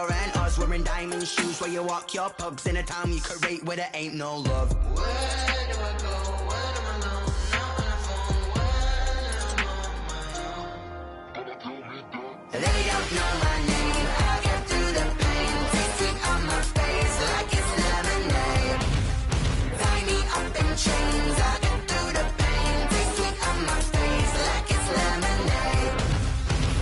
And us wearing diamond shoes where you walk your pugs in a town you create where there ain't no love. Where do I go? Where am I alone? Not on the phone. When I'm on my own. They don't know my name. I get through the pain. Taste it on my face like it's lemonade. Tie me up in chains. I get through the pain. Taste it on my face like it's lemonade.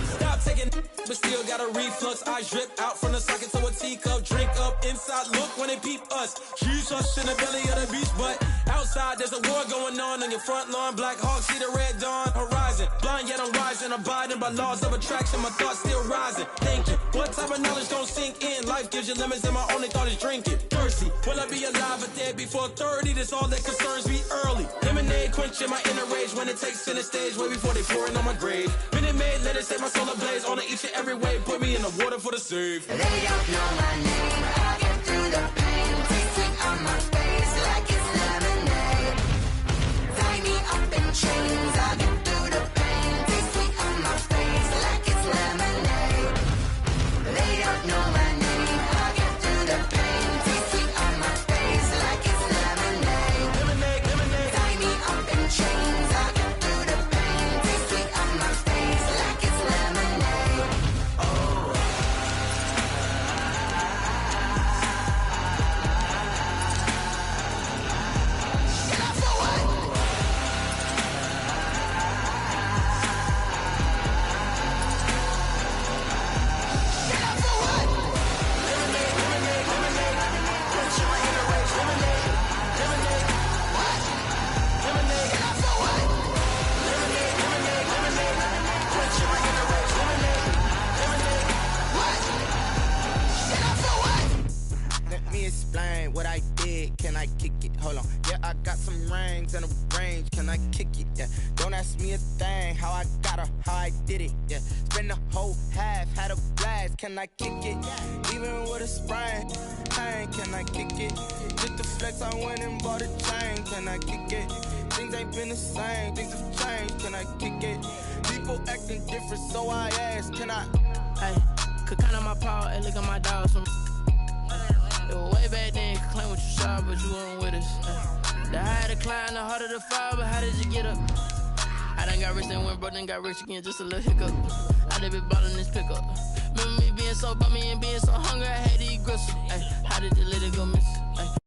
Stop taking, but still got a reflux. I drip out from the socket to a teacup. Drink up inside, look when they peep us. Choose us in the belly of the beach, but outside there's a war going on your front lawn. Black Hawk, see the red dawn horizon. Blind yet I'm rising, abiding by laws of attraction. My thoughts still rising, thinking what type of knowledge don't sink in. Life gives you limits and my only thought is drinking. Thirsty, will I be alive or dead before 30? That's all that concerns me early. Lemonade quenching my inner rage when it takes center stage way before they pour it on my grave. Minute Maid, let it set my soul ablaze on each and every way. Put me in the water for the save. They don't know my name. I get through the pain. Taste it on my face like it's lemonade. Tie me up in chains. I get through the pain. Taste it on my face like it's lemonade. They don't know my name. I get through the pain. Taste it on my face like it's lemonade. Lemonade, lemonade. Tie me up in chains. I get through the pain. Taste it on my face like it's lemonade. Let me explain what I did. Can I kick it? Hold on. Yeah, I got some rings and a range. Can I kick it? Yeah. Don't ask me a thing. How I got her, how I did it. Yeah. Spend the whole half, had a blast. Can I kick it? Even with a sprain. Hey, can I kick it? Just the flex, I went and bought a chain. Can I kick it? Things ain't been the same. Things have changed. Can I kick it? People acting different, so I ask. Can I? Hey, could count on my power, and look at my dogs from. It was way back then, could claim what you saw, but you weren't with us. The higher the climb, the harder the fall, but how did you get up? I done got rich, then went broke, then got rich again, just a little hiccup. I done been ballin' this pickup. Remember me being so bummy and being so hungry, I had to eat gristle. Ay, how did the little go miss? Ay.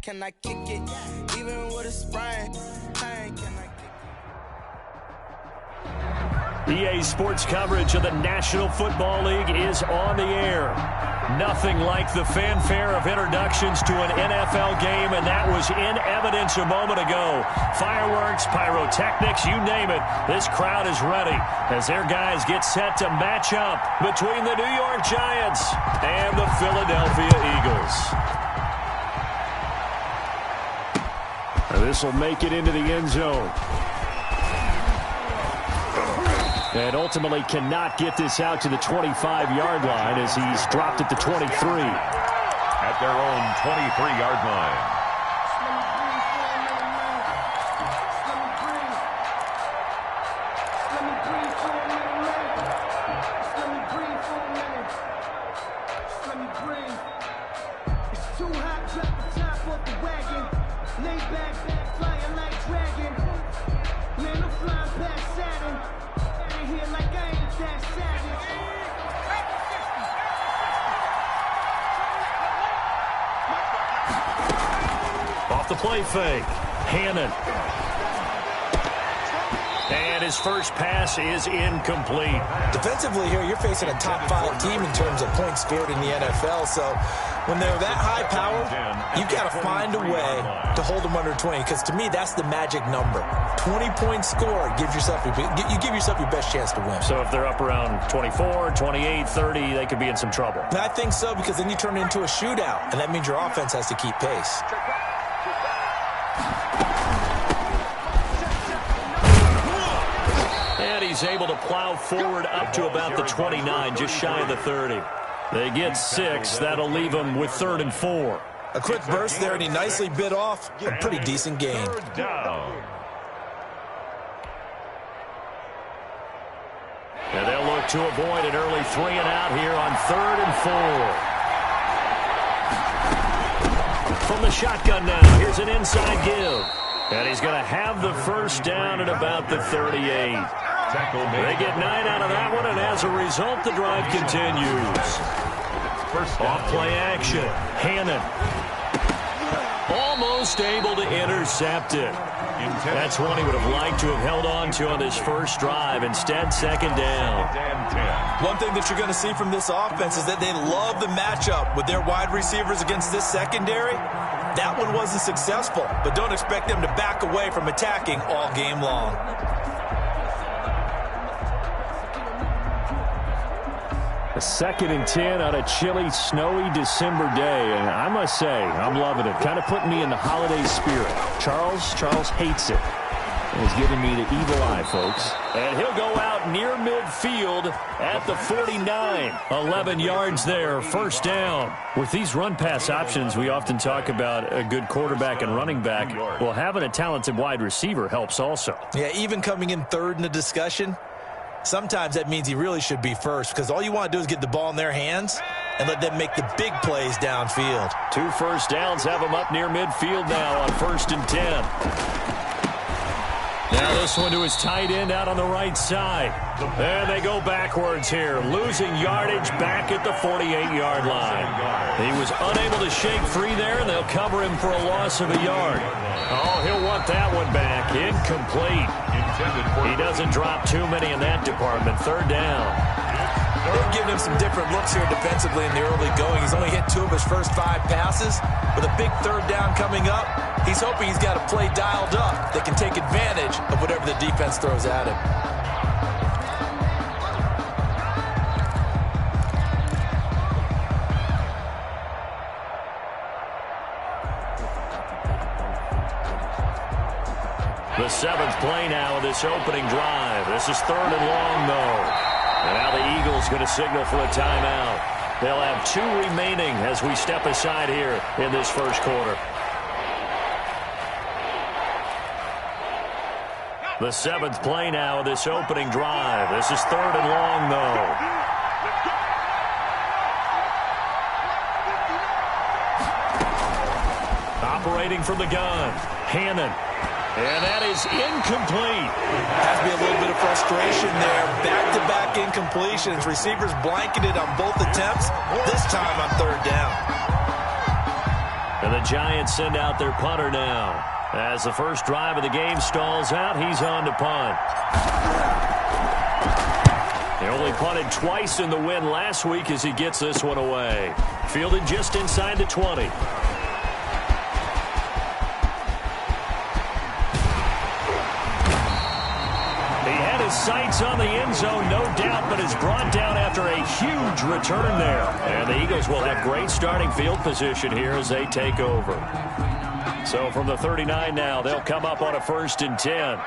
Can I kick it? Even with a sprain. Hey, can I kick it? EA Sports coverage of the National Football League is on the air. Nothing like the fanfare of introductions to an NFL game, and that was in evidence a moment ago. Fireworks, pyrotechnics, you name it. This crowd is ready as their guys get set to match up between the New York Giants and the Philadelphia Eagles. This will make it into the end zone. And ultimately cannot get this out to the 25-yard line as he's dropped at the 23. At their own 23-yard line. Off the play fake, Hannon. And his first pass is incomplete. Defensively here, you're facing a top 5 team in terms of points scored in the NFL. So when they're that high power, you've got to find a way to hold them under 20. Because to me, that's the magic number. 20-point score gives yourself you give yourself your best chance to win. So if they're up around 24, 28, 30, they could be in some trouble. And I think so, because then you turn it into a shootout, and that means your offense has to keep pace. And he's able to plow forward up to about the 29, just shy of the 30. They get 6. That'll leave them with 3rd and 4. A quick burst there, and he nicely bit off a pretty decent gain. Third down. And they'll look to avoid an early 3 and out here on 3rd and 4. From the shotgun now, here's an inside give. And he's going to have the first down at about the 38. They get 9 out of that one, and as a result, the drive continues. Off play action. Hannon. Almost able to intercept it. That's one he would have liked to have held on to on his first drive. Instead, 2nd down. One thing that you're going to see from this offense is that they love the matchup with their wide receivers against this secondary. That one wasn't successful, but don't expect them to back away from attacking all game long. A 2nd and 10 on a chilly, snowy December day, and I must say, I'm loving it. Kind of putting me in the holiday spirit. Charles hates it. He's giving me the evil eye, folks. And he'll go out near midfield at the 49. 11 yards there, 1st down. With these run-pass options, we often talk about a good quarterback and running back. Well, having a talented wide receiver helps also. Yeah, even coming in 3rd in the discussion, sometimes that means he really should be first, because all you want to do is get the ball in their hands and let them make the big plays downfield. 2 first downs have him up near midfield now on 1st and 10. Now this one to his tight end out on the right side. And they go backwards here, losing yardage back at the 48-yard line. He was unable to shake free there, and they'll cover him for a loss of a yard. Oh, he'll want that one back. Incomplete. He doesn't drop too many in that department. 3rd down. They're giving him some different looks here defensively in the early going. He's only hit 2 of his first 5 passes. With a big 3rd down coming up, he's hoping he's got a play dialed up that can take advantage of whatever the defense throws at him. The 7th play now of this opening drive. This is 3rd and long, though. And now the Eagles going to signal for a timeout. They'll have 2 remaining as we step aside here in this first quarter. The 7th play now of this opening drive. This is 3rd and long, though. Operating from the gun. Hannon. And that is incomplete. Has to be a little bit of frustration there. Back-to-back incompletions. Receivers blanketed on both attempts, this time on 3rd down. And the Giants send out their punter now. As the first drive of the game stalls out, he's on to punt. He only punted twice in the win last week as he gets this one away. Fielded just inside the 20. Sights on the end zone, no doubt, but is brought down after a huge return there. And the Eagles will have great starting field position here as they take over. So from the 39 now, they'll come up on a 1st and 10.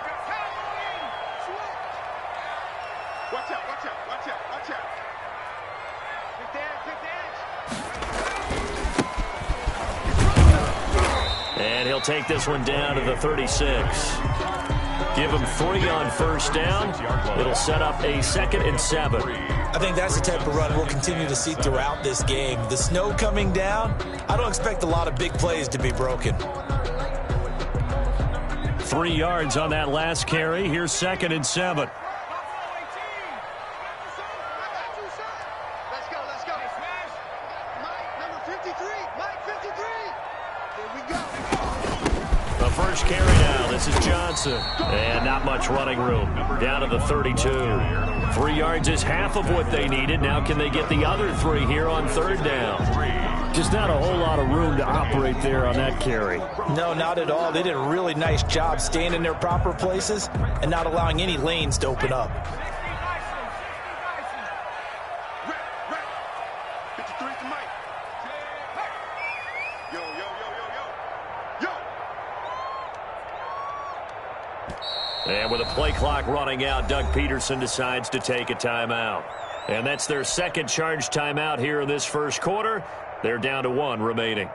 And he'll take this one down to the 36. Give him 3 on 1st down. It'll set up a 2nd and 7. I think that's the type of run we'll continue to see throughout this game. The snow coming down, I don't expect a lot of big plays to be broken. 3 yards on that last carry. Here's 2nd and 7. First carry now. This is Johnson. And not much running room. Down to the 32. 3 yards is half of what they needed. Now can they get the other 3 here on 3rd down? Just not a whole lot of room to operate there on that carry. No, not at all. They did a really nice job staying in their proper places and not allowing any lanes to open up. And with a play clock running out, Doug Peterson decides to take a timeout. And that's their second charge timeout here in this first quarter. They're down to 1 remaining.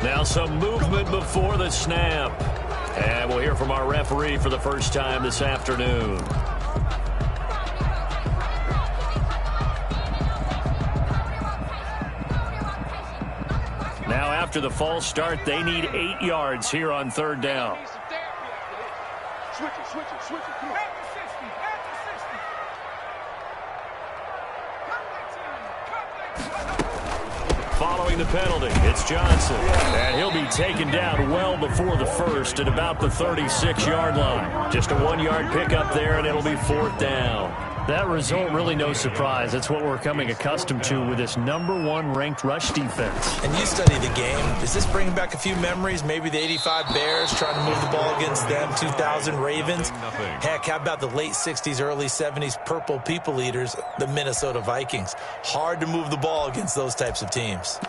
Now some movement before the snap. And we'll hear from our referee for the first time this afternoon. Now after the false start, they need 8 yards here on 3rd down. Switch it. Come on. Following the penalty, it's Johnson. And he'll be taken down well before the first at about the 36-yard line. Just a 1-yard pickup there, and it'll be 4th down. That result, really no surprise. That's what we're coming accustomed to with this #1 ranked rush defense. And you study the game. Does this bring back a few memories? Maybe the 85 Bears trying to move the ball against them, 2000 Ravens. Heck, how about the late 60s, early 70s Purple People Eaters, the Minnesota Vikings? Hard to move the ball against those types of teams.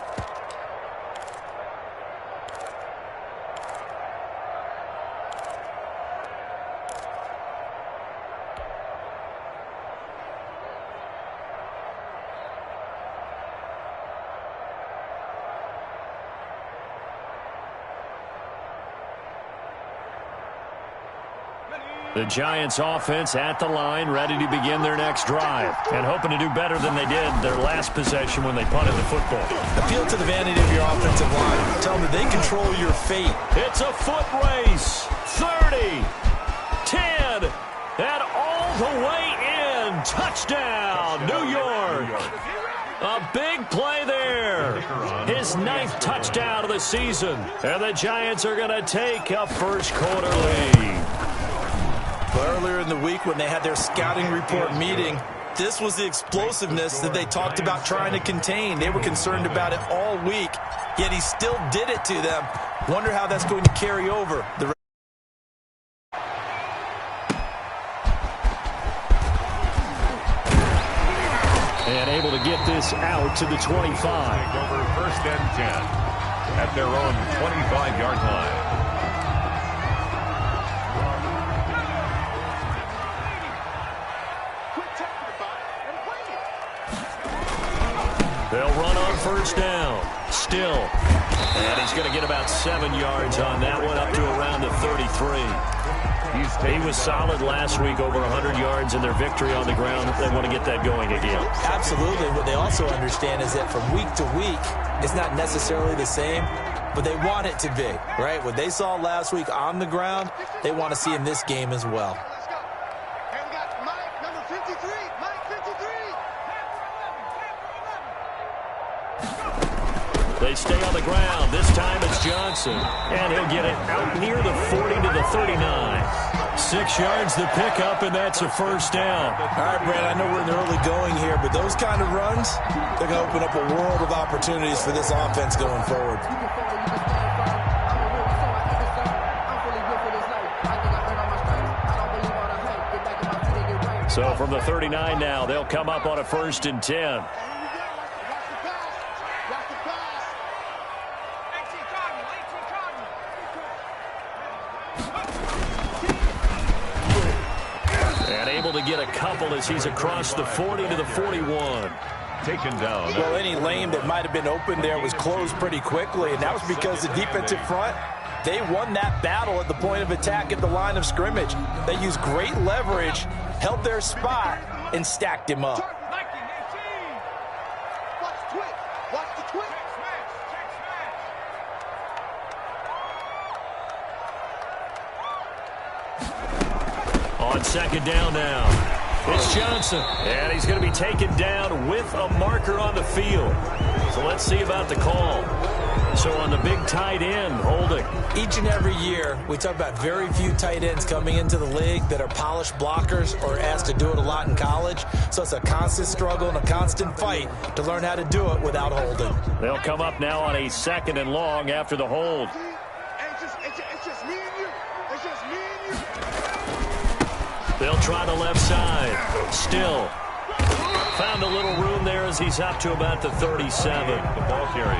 The Giants offense at the line, ready to begin their next drive, and hoping to do better than they did their last possession when they punted the football. Appeal to the vanity of your offensive line. Tell them that they control your fate. It's a foot race. 30, 10, and all the way in. Touchdown, New York. A big play there. His 9th touchdown of the season. And the Giants are going to take a first quarter lead. Earlier in the week when they had their scouting report meeting, this was the explosiveness that they talked about trying to contain. They were concerned about it all week, yet he still did it to them. Wonder how that's going to carry over. And able to get this out to the 25. Over 1st and 10 at their own 25-yard line. They'll run on 1st down. Still. And he's going to get about 7 yards on that one, up to around the 33. He was solid last week, over 100 yards in their victory on the ground. They want to get that going again. Absolutely. What they also understand is that from week to week, it's not necessarily the same, but they want it to be, right? What they saw last week on the ground, they want to see in this game as well. They stay on the ground. This time it's Johnson. And he'll get it out near the 40 to the 39. 6 yards the pickup, and that's a 1st down. All right, Brad, I know we're in the early going here, but those kind of runs, they're going to open up a world of opportunities for this offense going forward. So from the 39 now, they'll come up on a 1st and 10. To get a couple as he's across the 40 to the 41. Taken down. Well, any lane that might have been open there was closed pretty quickly, and that was because the defensive front, they won that battle at the point of attack at the line of scrimmage. They used great leverage, held their spot, and stacked him up. On 2nd down now, it's Johnson, and he's going to be taken down with a marker on the field. So let's see about the call. So on the big tight end, holding. Each and every year, we talk about very few tight ends coming into the league that are polished blockers or asked to do it a lot in college. So it's a constant struggle and a constant fight to learn how to do it without holding. They'll come up now on a 2nd and long after the hold. It's just me and you. It's just me and you. They'll try the left side. Still. Found a little room there as he's up to about the 37.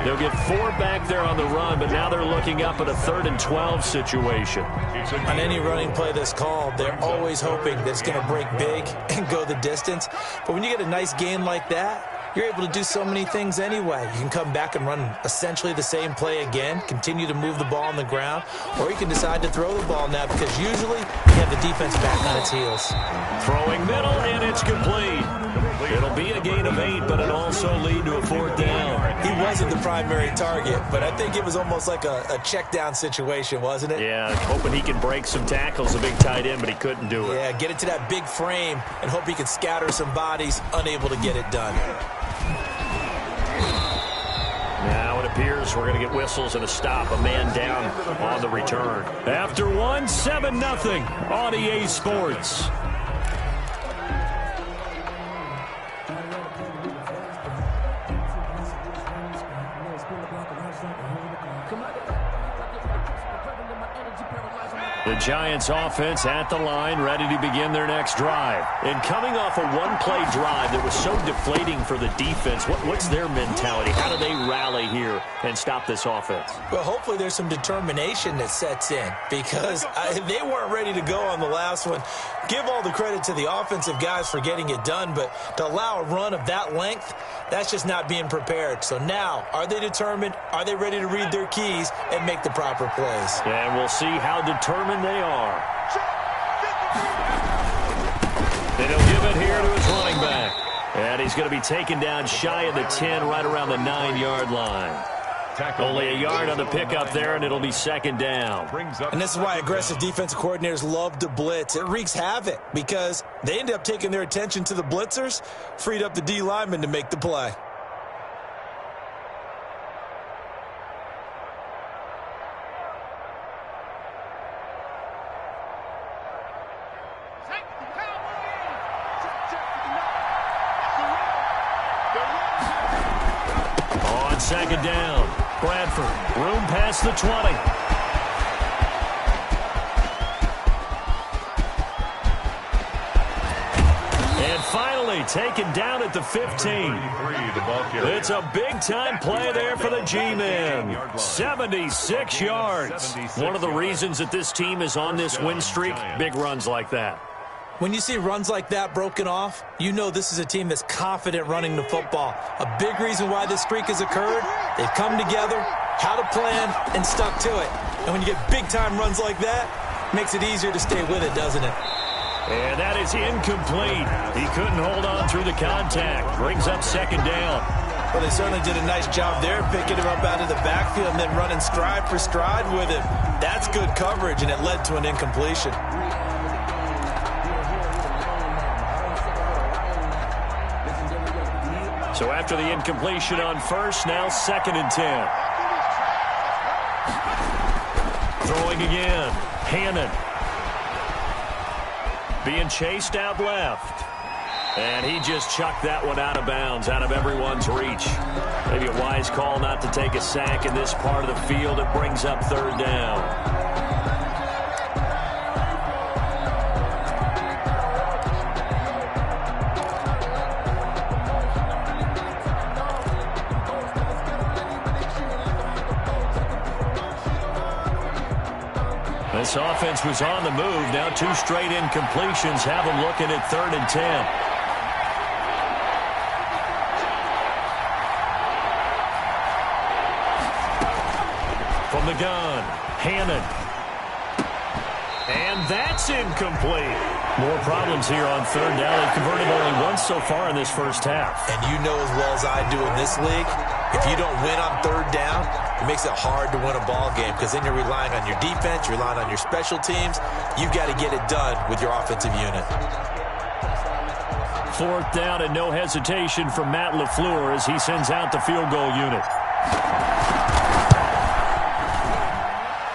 They'll get 4 back there on the run, but now they're looking up at a 3rd and 12 situation. On any running play that's called, they're always hoping that it's going to break big and go the distance. But when you get a nice gain like that, you're able to do so many things anyway. You can come back and run essentially the same play again, continue to move the ball on the ground, or you can decide to throw the ball now because usually you have the defense back on its heels. Throwing middle, and it's complete. It'll be a gain of 8, but it'll also lead to a 4th down. He wasn't the primary target, but I think it was almost like a check down situation, wasn't it? Yeah, hoping he can break some tackles, a big tight end, but he couldn't do it. Yeah, get it to that big frame and hope he can scatter some bodies, unable to get it done. Now it appears we're going to get whistles and a stop. A man down on the return. After 1, 7-0 on EA Sports. The Giants offense at the line, ready to begin their next drive. And coming off a one-play drive that was so deflating for the defense, what's their mentality? How do they rally here and stop this offense? Well, hopefully there's some determination that sets in because they weren't ready to go on the last one. Give all the credit to the offensive guys for getting it done, but to allow a run of that length, that's just not being prepared. So now, are they determined? Are they ready to read their keys and make the proper plays? And we'll see how determined they are. And he'll give it here to his running back. And he's going to be taken down shy of the 10, right around the 9-yard line. Only a yard on the pickup there, and it'll be 2nd down. And this is why aggressive defensive coordinators love to blitz. It wreaks havoc because they end up taking their attention to the blitzers, freed up the D lineman to make the play. On 2nd down, Bradford, room past the 20. And finally taken down at the 15. It's a big-time play there for the G-men. 76 yards. One of the reasons that this team is on this win streak, big runs like that. When you see runs like that broken off, you know this is a team that's confident running the football. A big reason why this streak has occurred, they've come together, had a plan, and stuck to it. And when you get big-time runs like that, it makes it easier to stay with it, doesn't it? And that is incomplete. He couldn't hold on through the contact. Brings up 2nd down. Well, they certainly did a nice job there, picking him up out of the backfield and then running stride for stride with him. That's good coverage, and it led to an incompletion. So after the incompletion on 1st, now 2nd and 10. Throwing again. Hannon. Being chased out left. And he just chucked that one out of bounds, out of everyone's reach. Maybe a wise call not to take a sack in this part of the field. It brings up 3rd down. This offense was on the move. Now 2 straight incompletions have them looking at 3rd and 10. From the gun, Hannon. And that's incomplete. More problems here on 3rd down. They've converted only once so far in this first half. And you know as well as I do in this league, if you don't win on 3rd down, it makes it hard to win a ball game because then you're relying on your defense, you're relying on your special teams. You've got to get it done with your offensive unit. 4th down and no hesitation from Matt LaFleur as he sends out the field goal unit.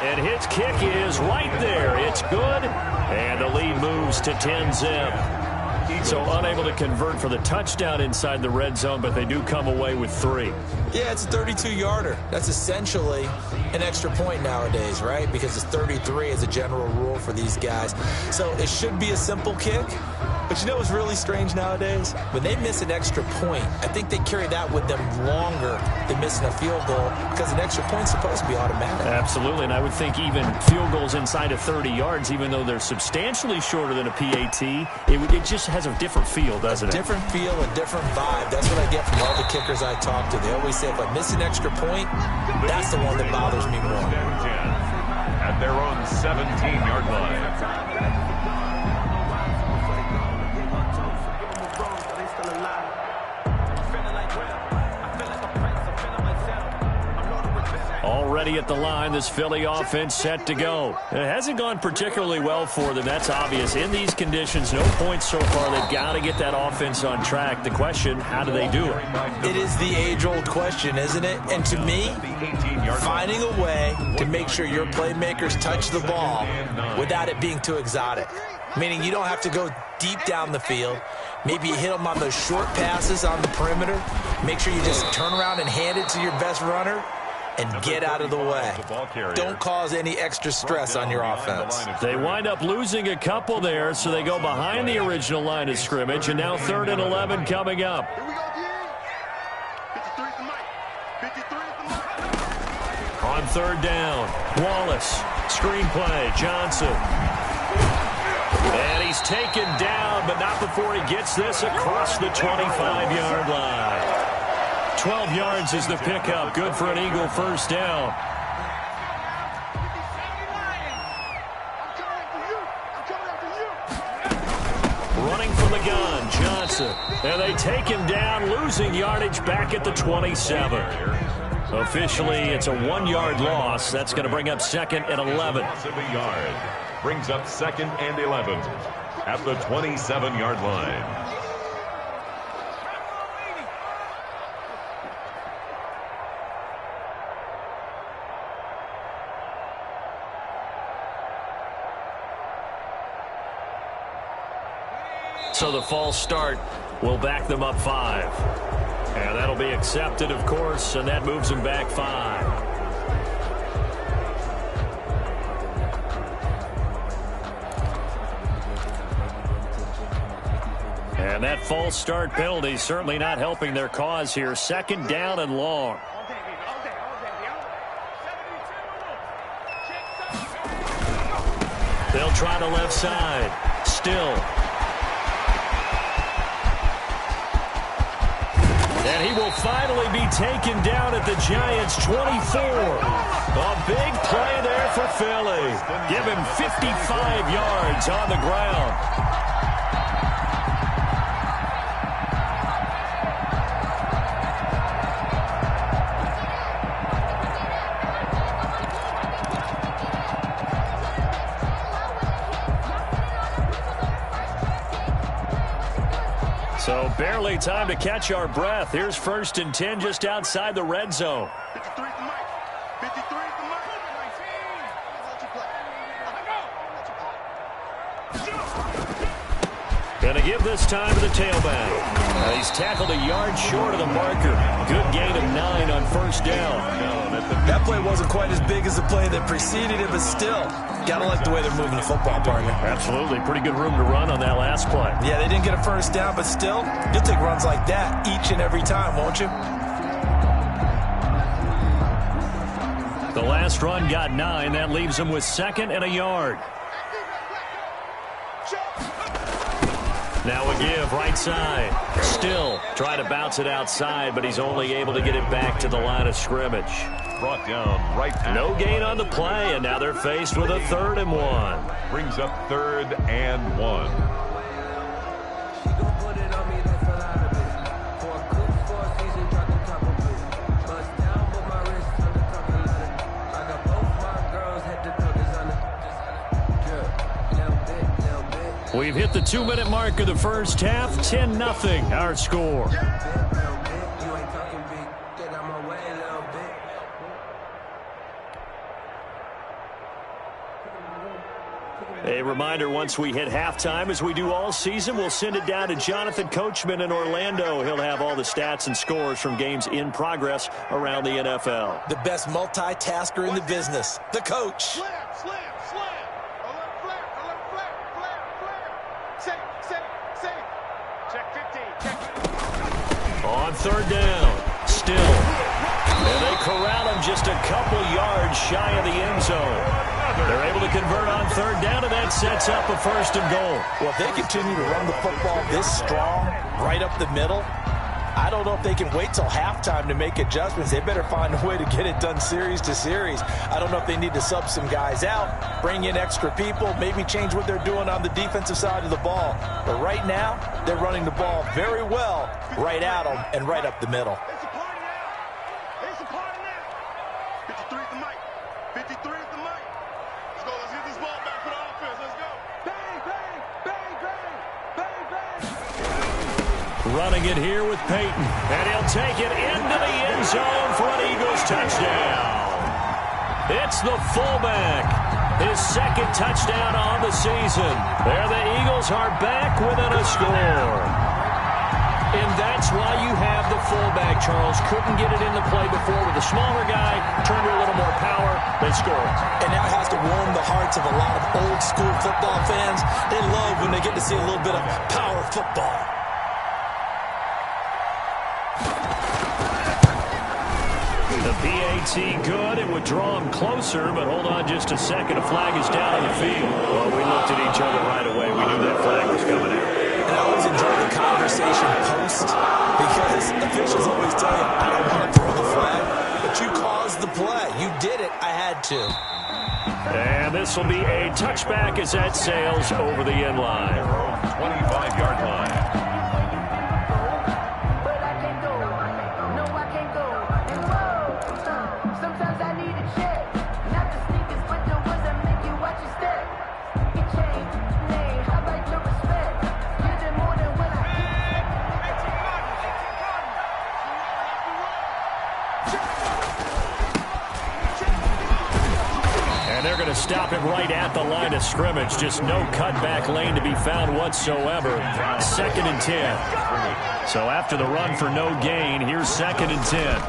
And his kick is right there. It's good. And the lead moves to 10-zip. So unable to convert for the touchdown inside the red zone, but they do come away with 3. Yeah, it's a 32-yarder. That's essentially an extra point nowadays, right? Because it's 33 as a general rule for these guys. So it should be a simple kick. But you know what's really strange nowadays? When they miss an extra point, I think they carry that with them longer than missing a field goal because an extra point's supposed to be automatic. Absolutely, and I would think even field goals inside of 30 yards, even though they're substantially shorter than a PAT, it just has a different feel, doesn't it? A different feel, a different vibe. That's what I get from all the kickers I talk to. They always say, if I miss an extra point, that's the one that bothers me more. At their own 17-yard line. Already at the line, this Philly offense set to go. It hasn't gone particularly well for them. That's obvious. In these conditions, no points so far. They've got to get that offense on track. The question, how do they do it? It is the age-old question, isn't it? And to me, finding a way to make sure your playmakers touch the ball without it being too exotic. Meaning you don't have to go deep down the field. Maybe you hit them on those short passes on the perimeter. Make sure you just turn around and hand it to your best runner and get out of the way. Don't cause any extra stress on your offense. They wind up losing a couple there, so they go behind the original line of scrimmage, and now 3rd and 11 coming up. On 3rd down, Wallace, screenplay, Johnson. And he's taken down, but not before he gets this across the 25-yard line. 12 yards is the pickup. Good for an Eagle first down. Running from the gun, Johnson. And they take him down, losing yardage back at the 27. Officially, it's a 1-yard loss. That's going to bring up 2nd and 11. Brings up 2nd and 11 at the 27-yard line. So the false start will back them up 5. And that'll be accepted, of course, and that moves them back 5. And that false start penalty certainly not helping their cause here. 2nd down and long. They'll try the left side. Still. And he will finally be taken down at the Giants' 24. A big play there for Philly. Give him 55 yards on the ground. So barely time to catch our breath. Here's 1st and 10 just outside the red zone. 53 for Mike. 53 for Mike. Going to give this time to the tailback. He's tackled a yard short of the marker. Good gain of 9 on 1st down. That play wasn't quite as big as the play that preceded it, but still, gotta like the way they're moving the football, partner. Absolutely. Pretty good room to run on that last play. Yeah, they didn't get a 1st down, but still, you'll take runs like that each and every time, won't you? The last run got 9. That leaves him with 2nd and a yard. Now a give, right side. Still try to bounce it outside, but he's only able to get it back to the line of scrimmage. Brought down right. No gain on the play, and now they're faced with a 3rd and 1. Brings up 3rd and 1. We've hit the 2-minute mark of the first half. 10-0 our score. A reminder, once we hit halftime, as we do all season, we'll send it down to Jonathan Coachman in Orlando. He'll have all the stats and scores from games in progress around the NFL. The best multitasker in the business, the coach. Slam. Alert flare. Save. Check 15. On third down, still. And they corral him just a couple yards shy of the end zone. They're able to convert on third down, and that sets up a first and goal. Well, if they continue to run the football this strong, right up the middle, I don't know if they can wait till halftime to make adjustments. They better find a way to get it done series to series. I don't know if they need to sub some guys out, bring in extra people, maybe change what they're doing on the defensive side of the ball. But right now, they're running the ball very well right at them and right up the middle. It's a party now. 53 at the mic. 53 at the mic. Let's go. Let's get this ball back for the offense. Let's go. Bang, bang, bang, bang, bang, bang. Running it here with Peyton. And he'll take it into the end zone for an Eagles touchdown. It's the fullback. His second touchdown on the season. There the Eagles are back within a score. And that's why you have the fullback, Charles. Couldn't get it in the play before with a smaller guy. Turned to a little more power. They scored. And that has to warm the hearts of a lot of old-school football fans. They love when they get to see a little bit of power football. The PAT good. It would draw him closer, but hold on just a second. A flag is down on the field. Well, we looked at each other right away. We knew that flag was coming out. And I always enjoy the conversation post because officials always tell you, I don't want to throw the flag, but you caused the play. You did it. I had to. And this will be a touchback as that sails over the end line. 25-yard line. But I can't go. No, I can't go. And whoa, sometimes I need a check. Not the sneakers, but the ones that make you watch your step. Get changed, name, I like your respect. Give it more than what I And they're going to stop him right at the line of scrimmage. Just no cutback lane to be found whatsoever. 2nd and 10. So after the run for no gain, here's 2nd and 10.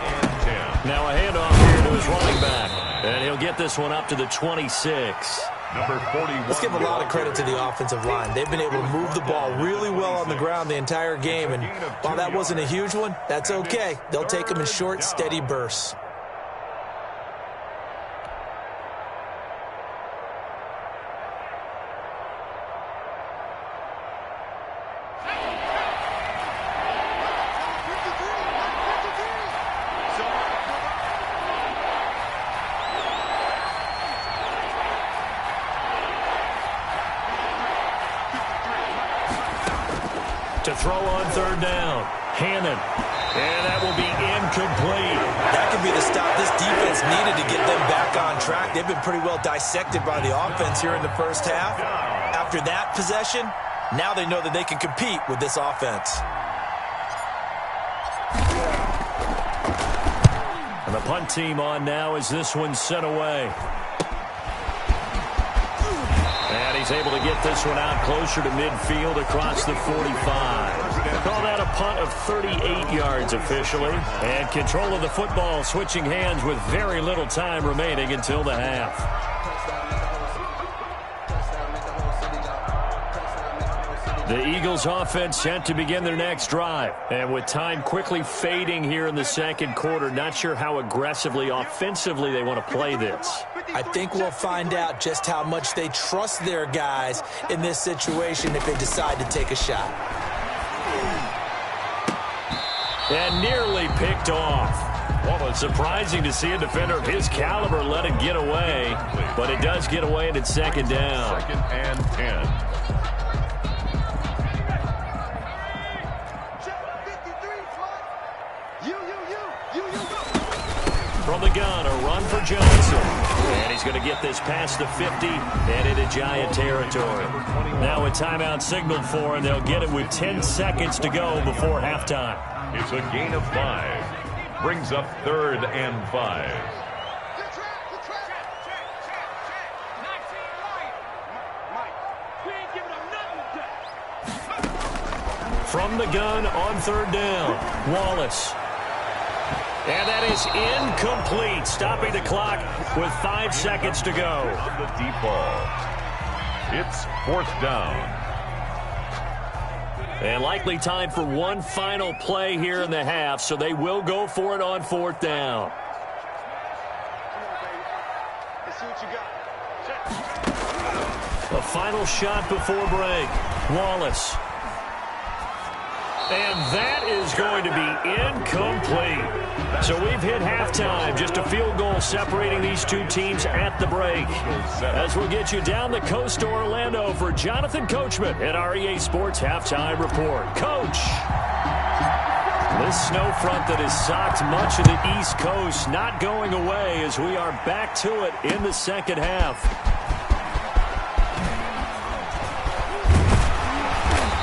Now a handoff here to his running back. And he'll get this one up to the 26. Number 41. Let's give a lot of credit to the offensive line. They've been able to move the ball really well on the ground the entire game. And while that wasn't a huge one, that's okay. They'll take them in short, steady bursts. To throw on third down. Hannon. And that will be incomplete. That could be the stop this defense needed to get them back on track. They've been pretty well dissected by the offense here in the first half. After that possession, now they know that they can compete with this offense. And the punt team on now as this one's sent away. And he's able to get this one out closer to midfield across the 45. Call that a punt of 38 yards officially. And control of the football switching hands with very little time remaining until the half. The Eagles offense set to begin their next drive. And with time quickly fading here in the second quarter, not sure how aggressively, offensively they want to play this. I think we'll find out just how much they trust their guys in this situation if they decide to take a shot. And nearly picked off. Well, it's surprising to see a defender of his caliber let it get away. But it does get away and it's second down. 2nd and 10. From the gun, a run for Johnson. And he's going to get this past the 50 and into Giant territory. Now a timeout signaled for, and they'll get it with 10 seconds to go before halftime. It's a gain of 5. Brings up 3rd and 5. from the gun on third down. Wallace. And that is incomplete, stopping the clock with 5 seconds to go. On the deep ball. It's fourth down. And likely time for one final play here in the half, so they will go for it on fourth down. Let's see what you got. A final shot before break. Wallace. And that is going to be incomplete. So we've hit halftime. Just a field goal separating these two teams at the break. As we'll get you down the coast to Orlando for Jonathan Coachman at our EA Sports Halftime Report. Coach! This snow front that has socked much of the East Coast not going away as we are back to it in the second half.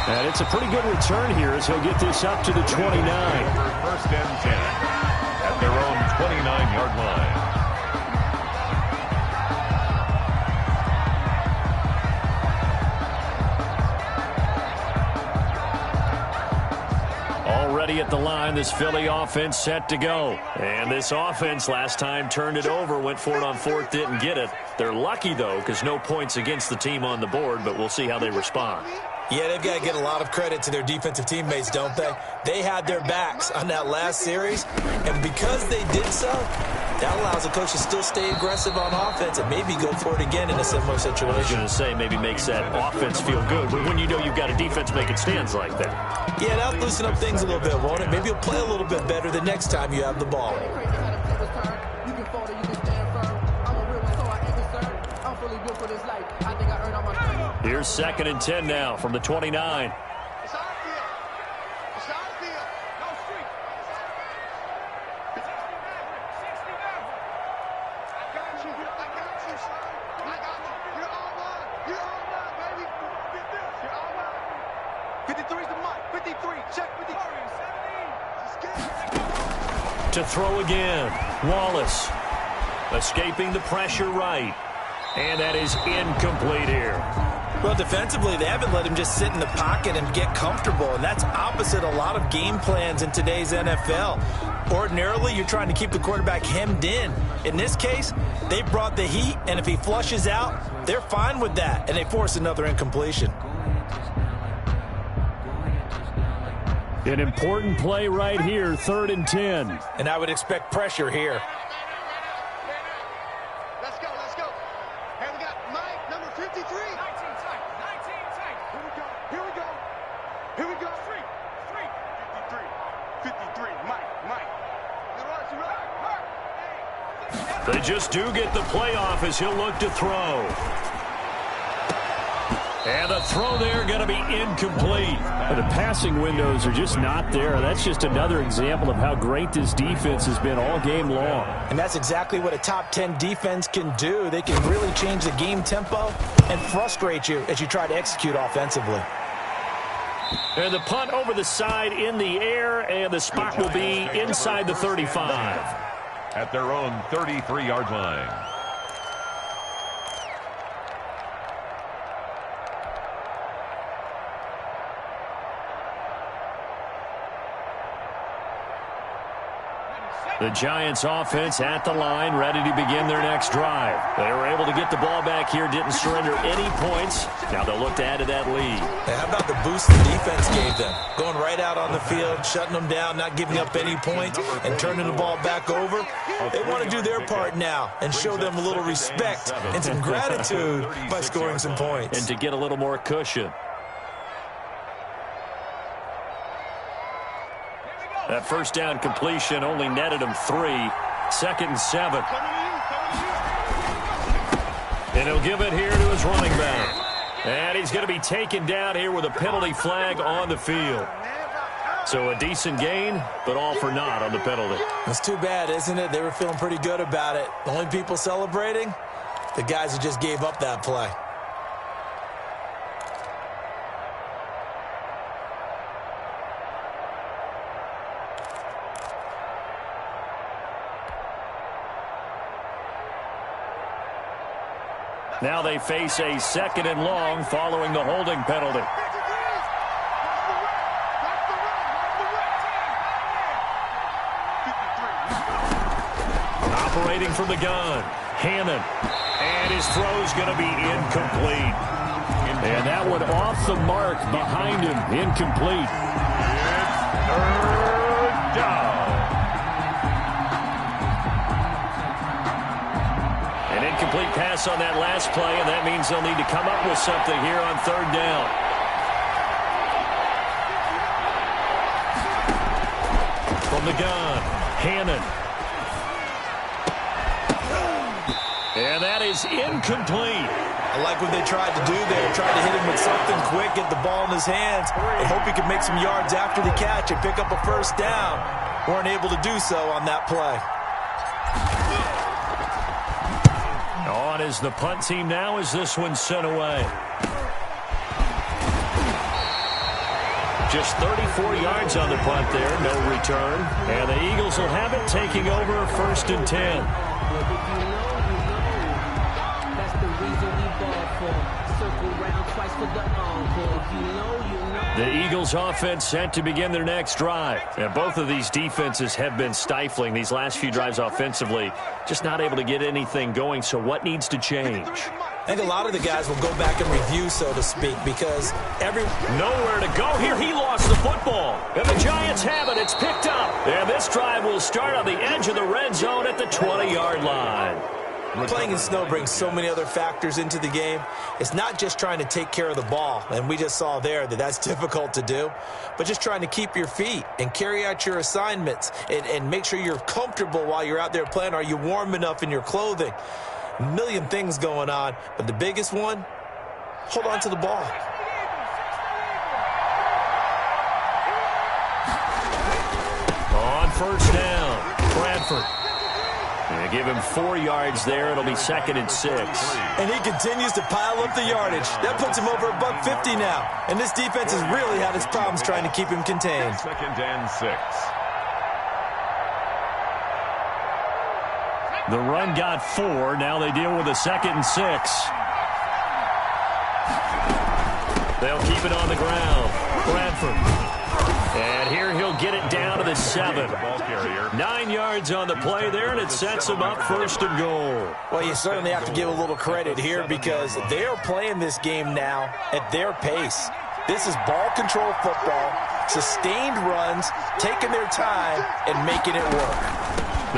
And it's a pretty good return here as he'll get this up to the 29. First and 10 at their own 29-yard line. Already at the line, this Philly offense set to go. And this offense last time turned it over, went for it on fourth, didn't get it. They're lucky, though, because no points against the team on the board, but we'll see how they respond. Yeah, they've got to get a lot of credit to their defensive teammates, don't they? They had their backs on that last series, and because they did so, that allows the coach to still stay aggressive on offense and maybe go for it again in a similar situation. I was going to say maybe makes that offense feel good, but when you know you've got a defense making stands like that. Yeah, that'll loosen up things a little bit, won't it? Maybe you'll play a little bit better the next time you have the ball. Here's second and 10 now from the 29. It's our field. It's our field. No street. 69. I got you. I got you, son. I got you. You're all mine. You're all mine, baby. Get this. You're all mine. 53's the mic. 53. Check 53. 17. To throw again. Wallace. Escaping the pressure right. And that is incomplete here. Well, defensively, they haven't let him just sit in the pocket and get comfortable, and that's opposite a lot of game plans in today's NFL. Ordinarily, you're trying to keep the quarterback hemmed in. In this case, they brought the heat, and if he flushes out, they're fine with that, and they force another incompletion. An important play right here, 3rd and 10. And I would expect pressure here. Let's go. Let's go. Hey, we got Mike, number 53. 19 tight. 19 tight. Here we go. Here we go. Here we go. 53. 53. Mike. They just do get the playoff as he'll look to throw. And the throw there going to be incomplete. The passing windows are just not there. That's just another example of how great this defense has been all game long. And that's exactly what a top 10 defense can do. They can really change the game tempo and frustrate you as you try to execute offensively. And the punt over the side in the air, and the spot will be inside the 35. At their own 33-yard line. The Giants offense at the line, ready to begin their next drive. They were able to get the ball back here, didn't surrender any points. Now they'll look to add to that lead. Hey, how about the boost the defense gave them? Going right out on the field, shutting them down, not giving up any points, and turning the ball back over. They want to do their part now and show them a little respect and some gratitude by scoring some points. And to get a little more cushion. That first down completion only netted him 3. 2nd and 7. And he'll give it here to his running back. And he's going to be taken down here with a penalty flag on the field. So a decent gain, but all for naught on the penalty. It's too bad, isn't it? They were feeling pretty good about it. The only people celebrating, the guys who just gave up that play. Now they face a 2nd and long following the holding penalty. operating from the gun. Hannon. And his throw's going to be incomplete. And that one off the mark behind him. Incomplete. It's third down. An incomplete pass on that last play, and that means they'll need to come up with something here on third down. From the gun, Hannon. And that is incomplete. I like what they tried to do there, tried to hit him with something quick, get the ball in his hands, and hope he could make some yards after the catch and pick up a first down. Weren't able to do so on that play. On is the punt team now as this one's sent away. Just 34 yards on the punt there, no return. And the Eagles will have it, taking over first and 10. The Eagles offense set to begin their next drive. And both of these defenses have been stifling these last few drives offensively. Just not able to get anything going, so what needs to change? I think a lot of the guys will go back and review, so to speak, because nowhere to go here. He lost the football. And the Giants have it. It's picked up. And this drive will start on the edge of the red zone at the 20-yard line. Playing in snow brings so many other factors into the game. It's not just trying to take care of the ball, and we just saw there that that's difficult to do, but just trying to keep your feet and carry out your assignments and make sure you're comfortable while you're out there playing. Are you warm enough in your clothing? A million things going on, but the biggest one, hold on to the ball. On first down, Bradford. And give him 4 yards there. It'll be 2nd and 6. And he continues to pile up the yardage. That puts him over $150 now. And this defense has really had its problems trying to keep him contained. 2nd and 6. The run got 4. Now they deal with a 2nd and 6. They'll keep it on the ground. Bradford. And here he'll get it down to the 7. 9 yards on the play there, and it sets him up 1st and goal. Well, you certainly have to give a little credit here because they are playing this game now at their pace. This is ball control football, sustained runs, taking their time, and making it work.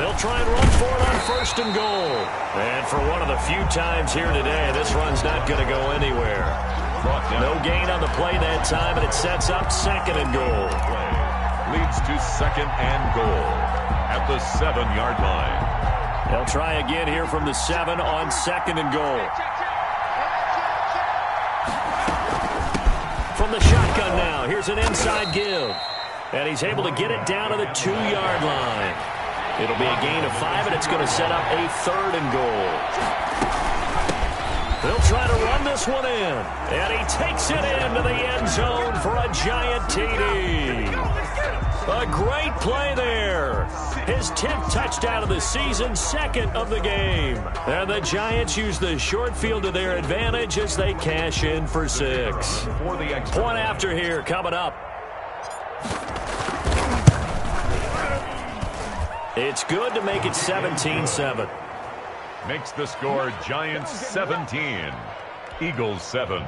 They'll try and run for it on 1st and goal. And for one of the few times here today, this run's not going to go anywhere. No gain on the play that time, and it sets up 2nd and goal. Leads to 2nd and goal at the 7-yard line. They'll try again here from the 7 on 2nd and goal. From the shotgun now, here's an inside give. And he's able to get it down to the 2-yard line. It'll be a gain of 5, and it's going to set up a 3rd and goal. They'll try to run this one in. And he takes it into the end zone for a giant TD. A great play there. His 10th touchdown of the season, 2nd of the game. And the Giants use the short field to their advantage as they cash in for 6. Point after here coming up. It's good to make it 17-7. Makes the score Giants 17, Eagles 7.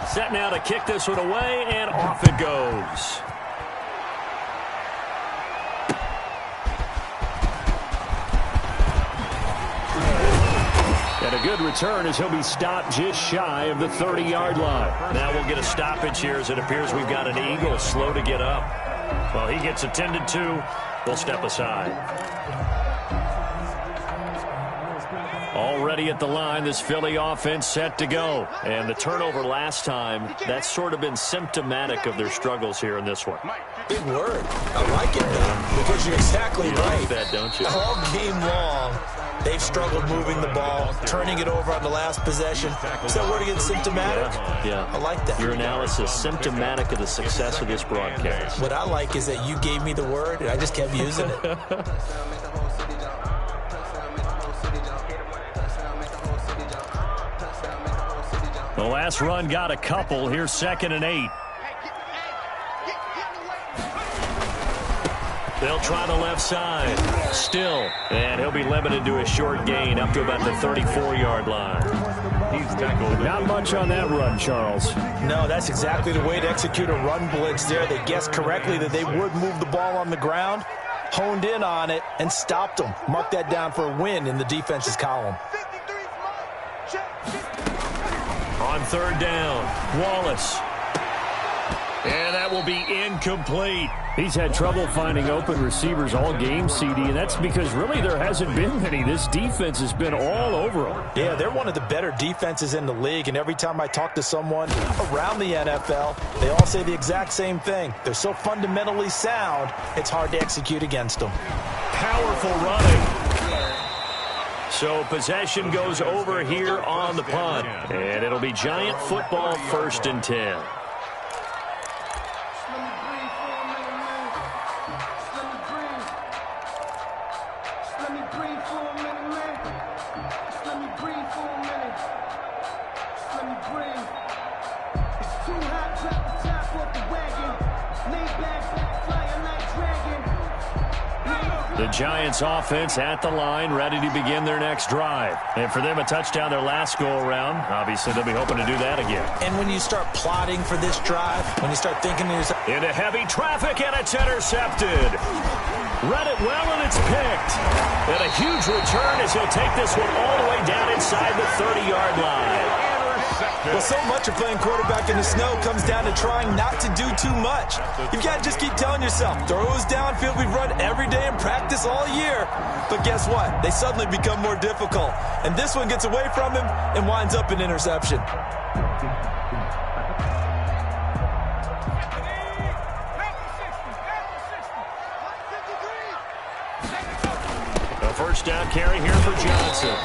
Set now to kick this one away, and off it goes. And a good return as he'll be stopped just shy of the 30-yard line. Now we'll get a stoppage here as it appears we've got an Eagle slow to get up. Well, he gets attended to. We'll step aside. Already at the line, this Philly offense set to go. And the turnover last time, that's sort of been symptomatic of their struggles here in this one. Big word. I like it, though, because you're exactly right. Like that, don't you? All game long, they've struggled moving the ball, turning it over on the last possession. Is that word again, symptomatic? Yeah. I like that. Your analysis, symptomatic of the success of this broadcast. What I like is that you gave me the word, and I just kept using it. The last run got a couple. Here's 2nd and 8. They'll try the left side. Still. And he'll be limited to a short gain up to about the 34-yard line. He's tackled. Not much on that run, Charles. No, that's exactly the way to execute a run blitz there. They guessed correctly that they would move the ball on the ground, honed in on it, and stopped them. Mark that down for a win in the defense's column. On third down, Wallace. And that will be incomplete. He's had trouble finding open receivers all game, CD, and that's because really there hasn't been many. This defense has been all over them. Yeah, they're one of the better defenses in the league, and every time I talk to someone around the NFL, they all say the exact same thing. They're so fundamentally sound, it's hard to execute against them. Powerful running. So possession goes over here on the punt, and it'll be Giant football 1st and 10. The Giants offense at the line, ready to begin their next drive. And for them, a touchdown their last go-around. Obviously, they'll be hoping to do that again. And when you start plotting for this drive, when you start thinking to yourself... Into heavy traffic, and it's intercepted. Read it well, and it's picked. And a huge return as he'll take this one all the way down inside the 30-yard line. Well, so much of playing quarterback in the snow comes down to trying not to do too much. You've got to just keep telling yourself, throws downfield we've run every day in practice all year. But guess what? They suddenly become more difficult. And this one gets away from him and winds up an interception. A first down carry here for Johnson.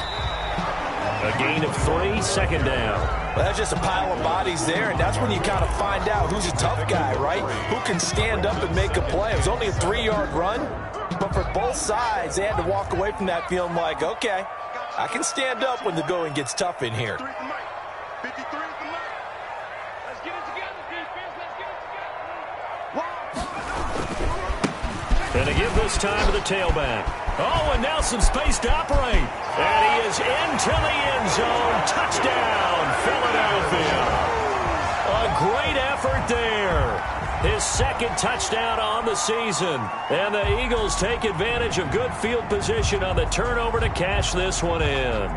A gain of 3, second down. Well, that's just a pile of bodies there, and that's when you kind of find out who's a tough guy, right? Who can stand up and make a play. It was only a 3-yard run, but for both sides, they had to walk away from that feeling like, okay, I can stand up when the going gets tough in here. 53 is the mic. Let's get it together, defense. Let's get it together. And to give this time to the tailback. Oh, and now some space to operate. And he is into the end zone. Touchdown, Philadelphia. A great effort there. His second touchdown on the season. And the Eagles take advantage of good field position on the turnover to cash this one in.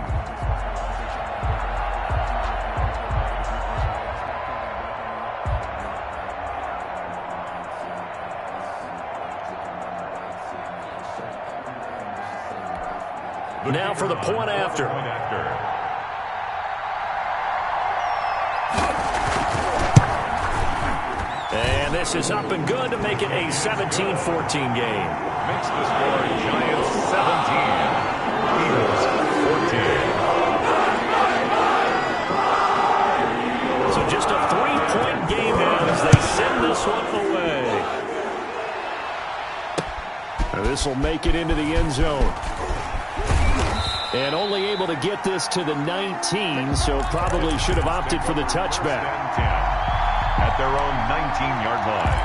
Now for the point after. And this is up and good to make it a 17-14 game. Makes the score Giants 17, Eagles 14. So just a 3-point game now as they send this one away. Now this will make it into the end zone. And only able to get this to the 19, so probably should have opted for the touchback. At their own 19-yard line.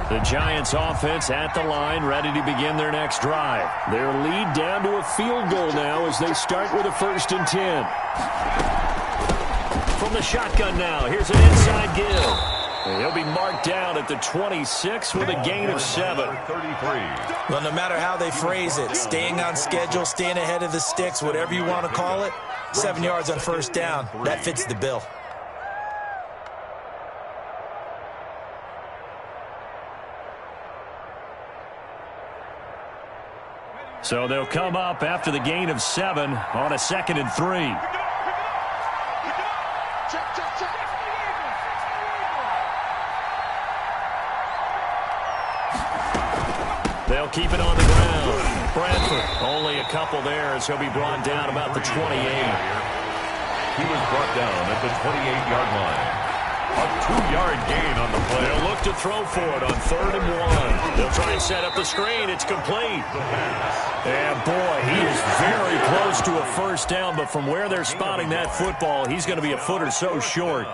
The Giants offense at the line, ready to begin their next drive. Their lead down to a field goal now as they start with a 1st and 10. From the shotgun now, here's an inside give. And he'll be marked down at the 26 with a gain of 7. Well, no matter how they phrase it, staying on schedule, staying ahead of the sticks, whatever you want to call it, 7 yards on first down, that fits the bill. So they'll come up after the gain of 7 on a 2nd and 3. They'll keep it on the ground. Bradford, only a couple there as he'll be brought down about the 28. He was brought down at the 28-yard line. A 2-yard gain on the play. They'll look to throw for it on 3rd and 1. They'll try and set up the screen. It's complete. And, boy, he is very close to a first down, but from where they're spotting that football, he's going to be a foot or so short.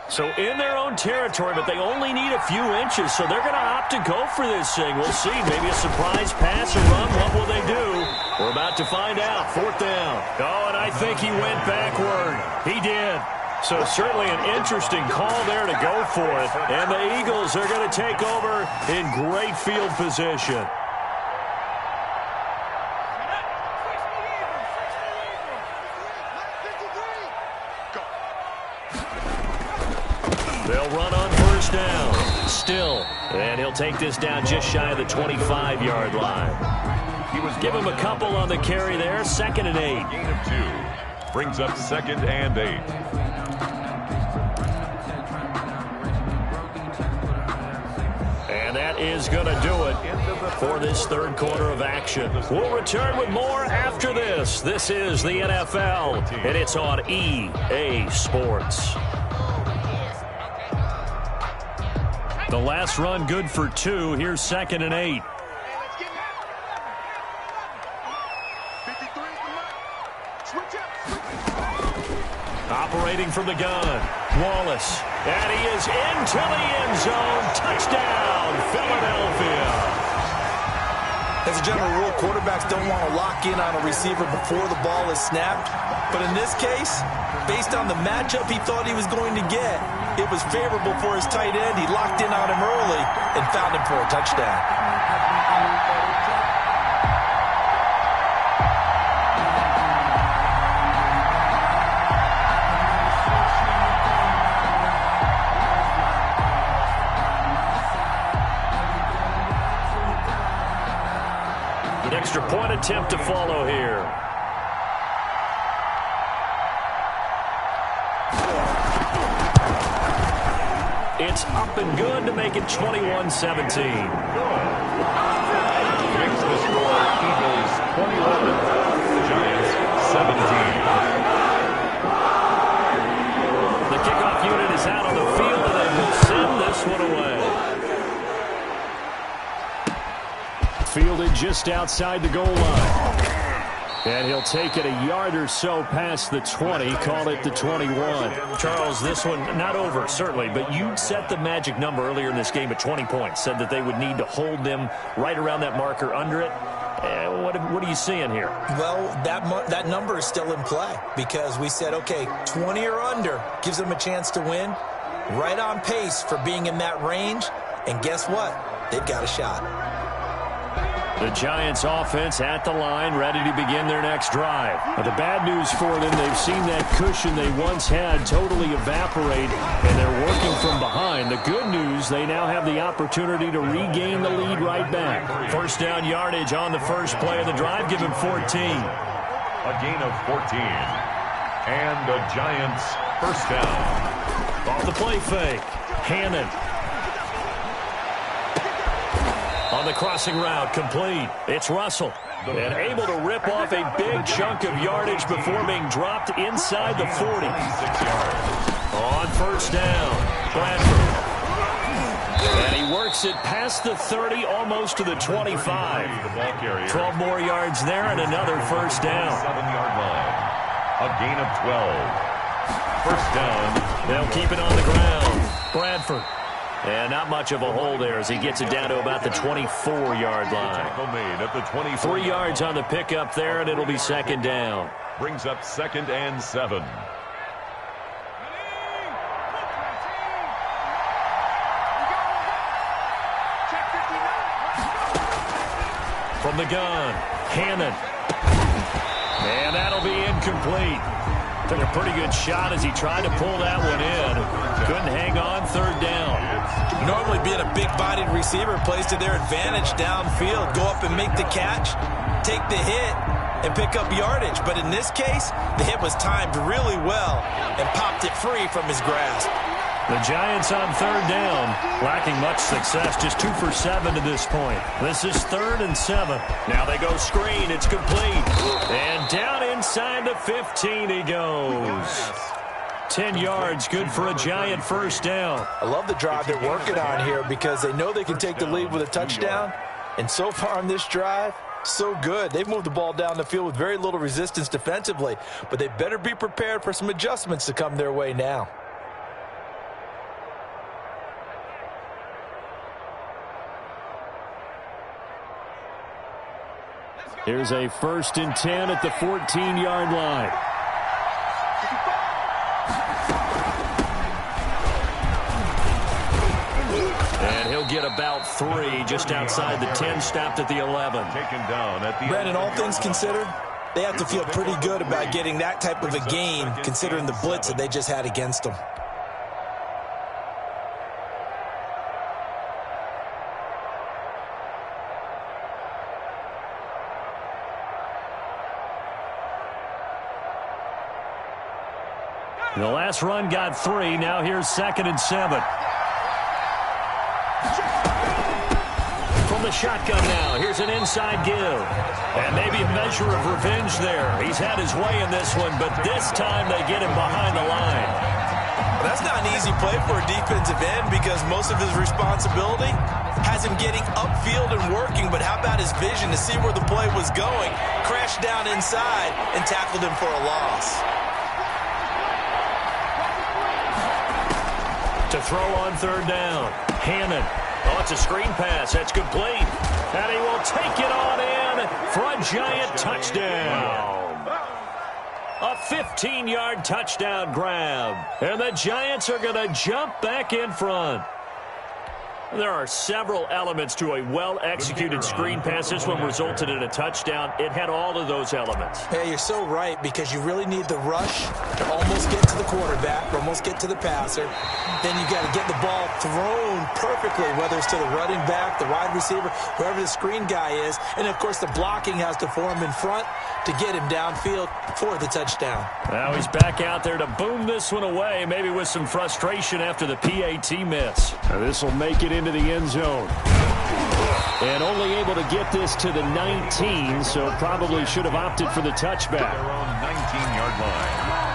So in their own territory, but they only need a few inches, so they're going to opt to go for this thing. We'll see. Maybe a surprise pass or run. What will they do? We're about to find out. 4th down. Oh, and I think he went backward. He did. So certainly an interesting call there to go for it. And the Eagles are going to take over in great field position. They'll run on 1st down. Still. And he'll take this down just shy of the 25-yard line. Give him a couple on the carry there. 2nd and 8. Gain of 2. Brings up 2nd and 8. And that is going to do it for this 3rd quarter of action. We'll return with more after this. This is the NFL, and it's on EA Sports. The last run good for 2. Here's 2nd and 8. Operating from the gun. Wallace. And he is into the end zone. Touchdown, Philadelphia. As a general rule, quarterbacks don't want to lock in on a receiver before the ball is snapped. But in this case, based on the matchup he thought he was going to get, it was favorable for his tight end. He locked in on him early and found him for a touchdown. An extra point attempt to follow here. It's up and good to make it 21-17. Makes the score Eagles 21, Giants 17. The kickoff unit is out on the field, and they will send this one away. Fielded just outside the goal line. And he'll take it a yard or so past the 20, call it the 21. Charles, this one not over, certainly, but you set the magic number earlier in this game at 20 points, said that they would need to hold them right around that marker under it. What are you seeing here? Well, that number is still in play because we said, okay, 20 or under gives them a chance to win. Right on pace for being in that range, and guess what? They've got a shot. The Giants offense at the line, ready to begin their next drive. But the bad news for them, they've seen that cushion they once had totally evaporate, and they're working from behind. The good news, they now have the opportunity to regain the lead right back. 1st down yardage on the first play of the drive, give him 14. A gain of 14. And the Giants 1st down. Off the play fake, Hannon. On the crossing route, complete. It's Russell. And able to rip off a big chunk of yardage before being dropped inside the 40. On 1st down, Bradford. And he works it past the 30, almost to the 25. 12 more yards there and another 1st down. 7-yard line. A gain of 12. 1st down. They'll keep it on the ground. Bradford. And not much of a hole there as he gets it down to about the 24-yard line. Tackle made at the 24. 3 yards on the pickup there, and it'll be 2nd down. Brings up 2nd and 7. From the gun, Hannon. And that'll be incomplete. Took a pretty good shot as he tried to pull that one in. Couldn't hang on, 3rd down. Normally being a big-bodied receiver plays to their advantage downfield. Go up and make the catch, take the hit, and pick up yardage. But in this case, the hit was timed really well and popped it free from his grasp. The Giants on third down, lacking much success, just 2 for 7 to this point. This is 3rd and 7. Now they go screen, it's complete. And down inside the 15 he goes. 10 yards, good for a Giant first down. I love the drive they're working on here because they know they can take the lead with a touchdown. And so far on this drive, so good. They've moved the ball down the field with very little resistance defensively, but they better be prepared for some adjustments to come their way now. Here's a 1st and 10 at the 14-yard line. And he'll get about 3 just outside the 10, stopped at the 11. Taken down at the Brandon, all things considered, they have to feel pretty good about getting that type of a gain considering the blitz that they just had against them. The last run got 3. Now here's 2nd and 7. From the shotgun now, here's an inside give. And maybe a measure of revenge there. He's had his way in this one, but this time they get him behind the line. Well, that's not an easy play for a defensive end because most of his responsibility has him getting upfield and working, but how about his vision to see where the play was going, crashed down inside, and tackled him for a loss. To throw on third down, Hannon. Oh, it's a screen pass. That's complete. And he will take it on in for a Giant touchdown. A 15-yard touchdown grab. And the Giants are going to jump back in front. There are several elements to a well-executed screen pass. This one resulted in a touchdown. It had all of those elements. Hey, you're so right because you really need the rush to almost get to the quarterback, almost get to the passer. Then you got to get the ball thrown perfectly, whether it's to the running back, the wide receiver, whoever the screen guy is. And, of course, the blocking has to form in front to get him downfield for the touchdown. Now he's back out there to boom this one away, maybe with some frustration after the PAT miss. This will make it into the end zone. And only able to get this to the 19, so probably should have opted for the touchback. Their own 19-yard line.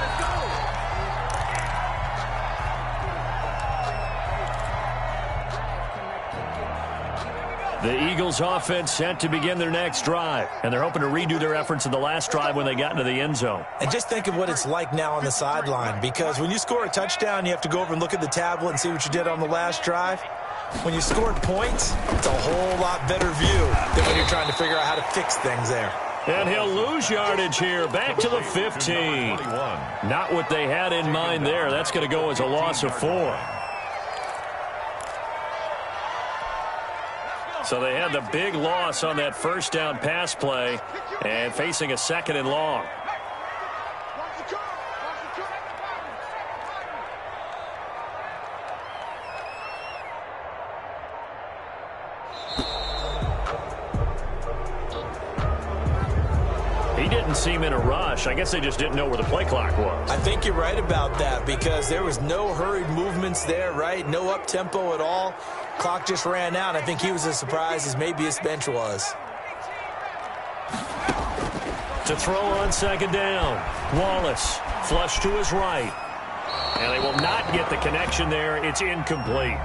The Eagles offense set to begin their next drive, and they're hoping to redo their efforts in the last drive when they got into the end zone. And just think of what it's like now on the sideline, because when you score a touchdown, you have to go over and look at the tablet and see what you did on the last drive. When you scored points, it's a whole lot better view than when you're trying to figure out how to fix things there. And he'll lose yardage here, back to the 15. Not what they had in mind there. That's going to go as a loss of 4. So they had the big loss on that first down pass play and facing a 2nd and long. He didn't seem in a rush. I guess they just didn't know where the play clock was. I think you're right about that because there was no hurried movements there, right? No up-tempo at all. Clock just ran out. I think he was as surprised as maybe his bench was. To throw on 2nd down, Wallace flush to his right. And they will not get the connection there. It's incomplete.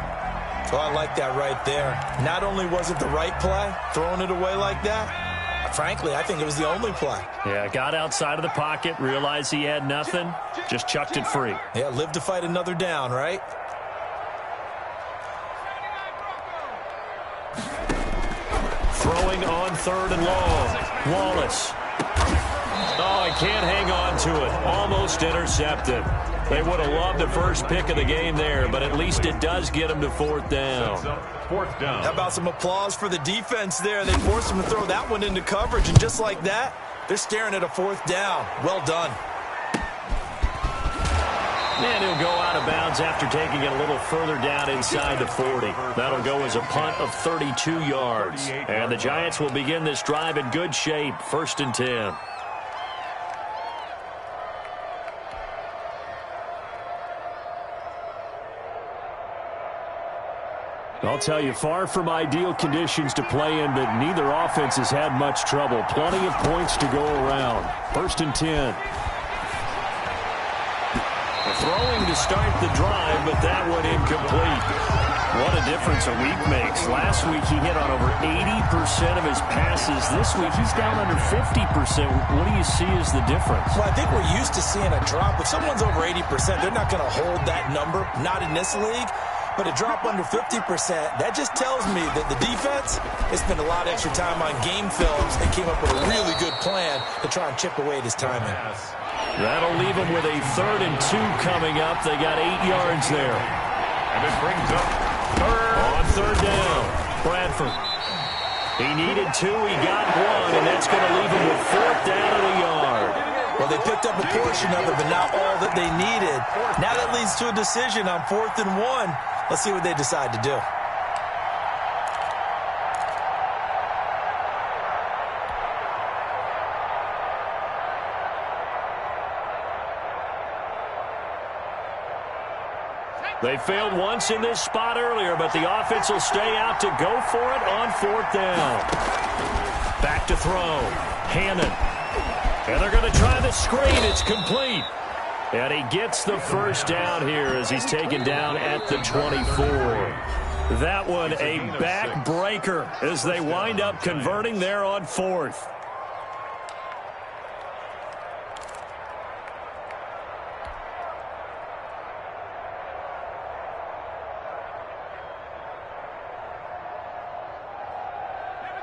Oh, I like that right there. Not only was it the right play, throwing it away like that, frankly, I think it was the only play. Yeah, got outside of the pocket, realized he had nothing, just chucked it free. Yeah, live to fight another down, right? Throwing on 3rd and long. Wallace. Oh, he can't hang on to it. Almost intercepted. They would have loved the first pick of the game there, but at least it does get them to 4th down. 4th down. How about some applause for the defense there? They forced him to throw that one into coverage, and just like that, they're staring at a 4th down. Well done. And he'll go out of bounds after taking it a little further down inside the 40. That'll go as a punt of 32 yards. And the Giants will begin this drive in good shape, 1st and 10. I'll tell you, far from ideal conditions to play in, but neither offense has had much trouble. Plenty of points to go around. 1st and 10. Throwing to start the drive, but that one incomplete. What a difference a week makes. Last week he hit on over 80% of his passes. This week he's down under 50%. What do you see as the difference? Well, I think we're used to seeing a drop. If someone's over 80%, they're not going to hold that number, not in this league. But a drop under 50%, that just tells me that the defense has spent a lot of extra time on game films and came up with a really good plan to try and chip away at his timing. That'll leave them with a 3rd and 2 coming up. They got 8 yards there. And it brings up 3rd. On 3rd down, Bradford. He needed 2, he got 1, and that's going to leave him with 4th down and a yard. Well, they picked up a portion of it, but not all that they needed. Now that leads to a decision on 4th and 1. Let's see what they decide to do. They failed once in this spot earlier, but the offense will stay out to go for it on 4th down. Back to throw. Hannon. And they're going to try the screen. It's complete. And he gets the 1st down here as he's taken down at the 24. That one a backbreaker as they wind up converting there on 4th.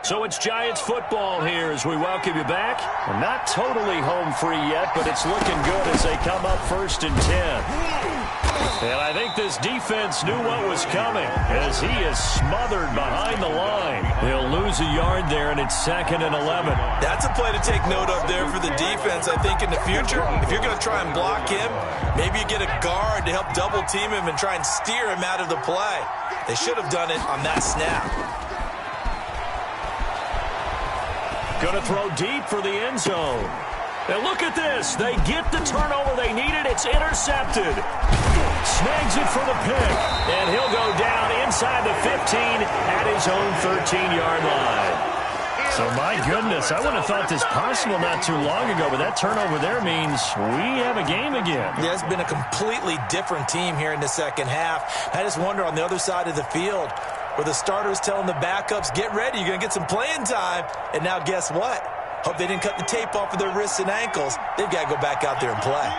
So it's Giants football here as we welcome you back. We're not totally home free yet, but it's looking good as they come up 1st and 10. And I think this defense knew what was coming as he is smothered behind the line. He'll lose a yard there, and it's 2nd and 11. That's a play to take note of there for the defense. I think in the future, if you're going to try and block him, maybe you get a guard to help double team him and try and steer him out of the play. They should have done it on that snap. Going to throw deep for the end zone. And look at this. They get the turnover they needed. It's intercepted. Snags it for the pick. And he'll go down inside the 15 at his own 13-yard line. So, my goodness, I wouldn't have thought this possible not too long ago, but that turnover there means we have a game again. Yeah, it's been a completely different team here in the second half. I just wonder on the other side of the field, where the starters telling the backups, get ready, you're going to get some playing time. And now guess what? Hope they didn't cut the tape off of their wrists and ankles. They've got to go back out there and play.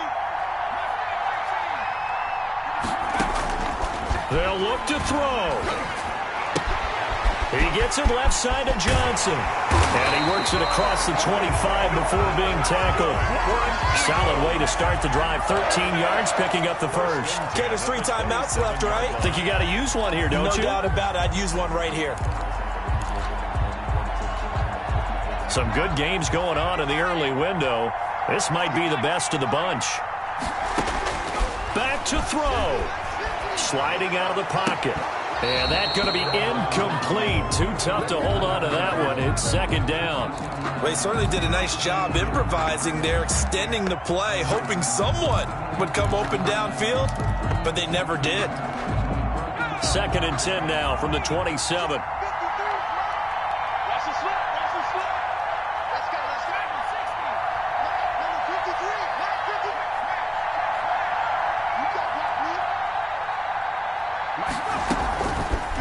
They'll look to throw. He gets it left side to Johnson. And he works it across the 25 before being tackled. Solid way to start the drive. 13 yards, picking up the 1st. Okay, there's 3 timeouts left, right? Think you got to use one here, don't you? No doubt about it. I'd use one right here. Some good games going on in the early window. This might be the best of the bunch. Back to throw. Sliding out of the pocket. And that's going to be incomplete. Too tough to hold on to that one. It's 2nd down. Well, he certainly did a nice job improvising there, extending the play, hoping someone would come open downfield, but they never did. 2nd and 10 now from the 27.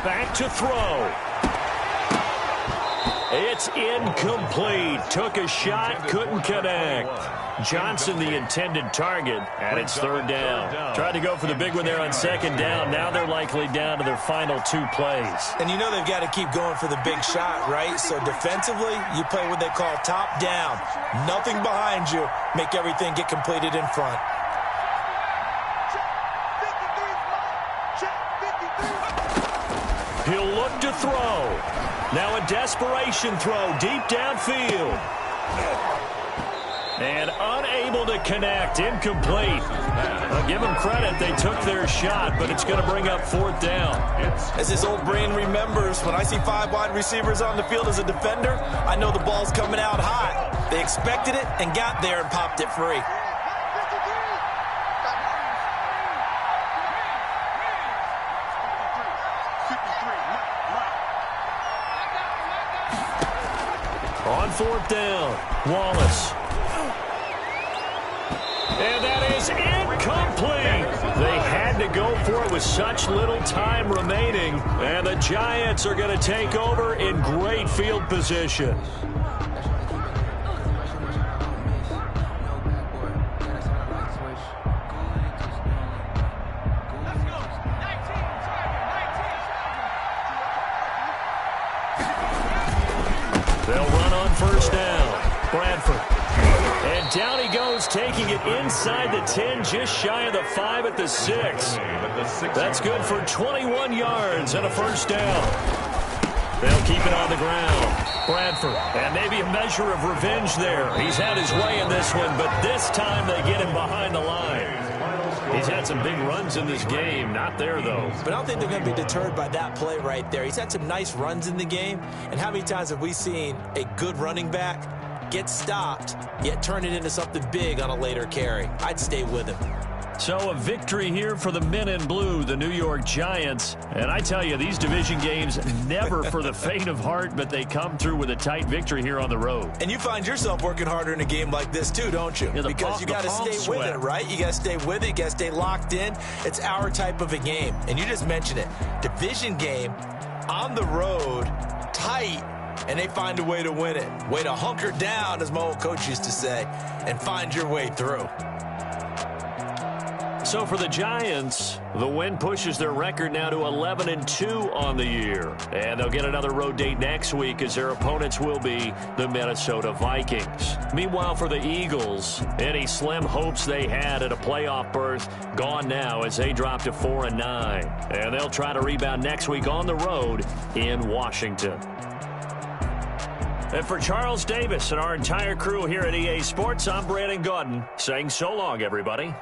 Back to throw. It's incomplete. Took a shot, couldn't connect. Johnson, the intended target, and it's 3rd down. Tried to go for the big one there on 2nd down. Now they're likely down to their final 2 plays. And you know they've got to keep going for the big shot, right? So defensively, you play what they call top down. Nothing behind you. Make everything get completed in front. He'll look to throw. Now a desperation throw deep downfield. And unable to connect. Incomplete. I'll give them credit. They took their shot, but it's going to bring up 4th down. As his old brain remembers, when I see 5 wide receivers on the field as a defender, I know the ball's coming out hot. They expected it and got there and popped it free. On fourth down, Wallace. And that is incomplete. They had to go for it with such little time remaining. And the Giants are going to take over in great field position. They'll run on first down. Bradford. And down he goes, taking it inside the 10, just shy of the 5 at the 6. That's good for 21 yards and a first down. They'll keep it on the ground. Bradford, and maybe a measure of revenge there. He's had his way in this one, but this time they get him behind the line. He's had some big runs in this game. Not there, though. But I don't think they're going to be deterred by that play right there. He's had some nice runs in the game. And how many times have we seen a good running back get stopped, yet turn it into something big on a later carry? I'd stay with him. So a victory here for the men in blue, the New York Giants. And I tell you, these division games, never for the faint of heart, but they come through with a tight victory here on the road. And you find yourself working harder in a game like this too, don't you? Yeah, because you got to stay with it, right? You got to stay with it. You got to stay locked in. It's our type of a game. And you just mentioned it. Division game, on the road, tight, and they find a way to win it. Way to hunker down, as my old coach used to say, and find your way through. So for the Giants, the win pushes their record now to 11-2 on the year. And they'll get another road date next week as their opponents will be the Minnesota Vikings. Meanwhile, for the Eagles, any slim hopes they had at a playoff berth gone now as they drop to 4-9. And they'll try to rebound next week on the road in Washington. And for Charles Davis and our entire crew here at EA Sports, I'm Brandon Gaudin saying so long, everybody.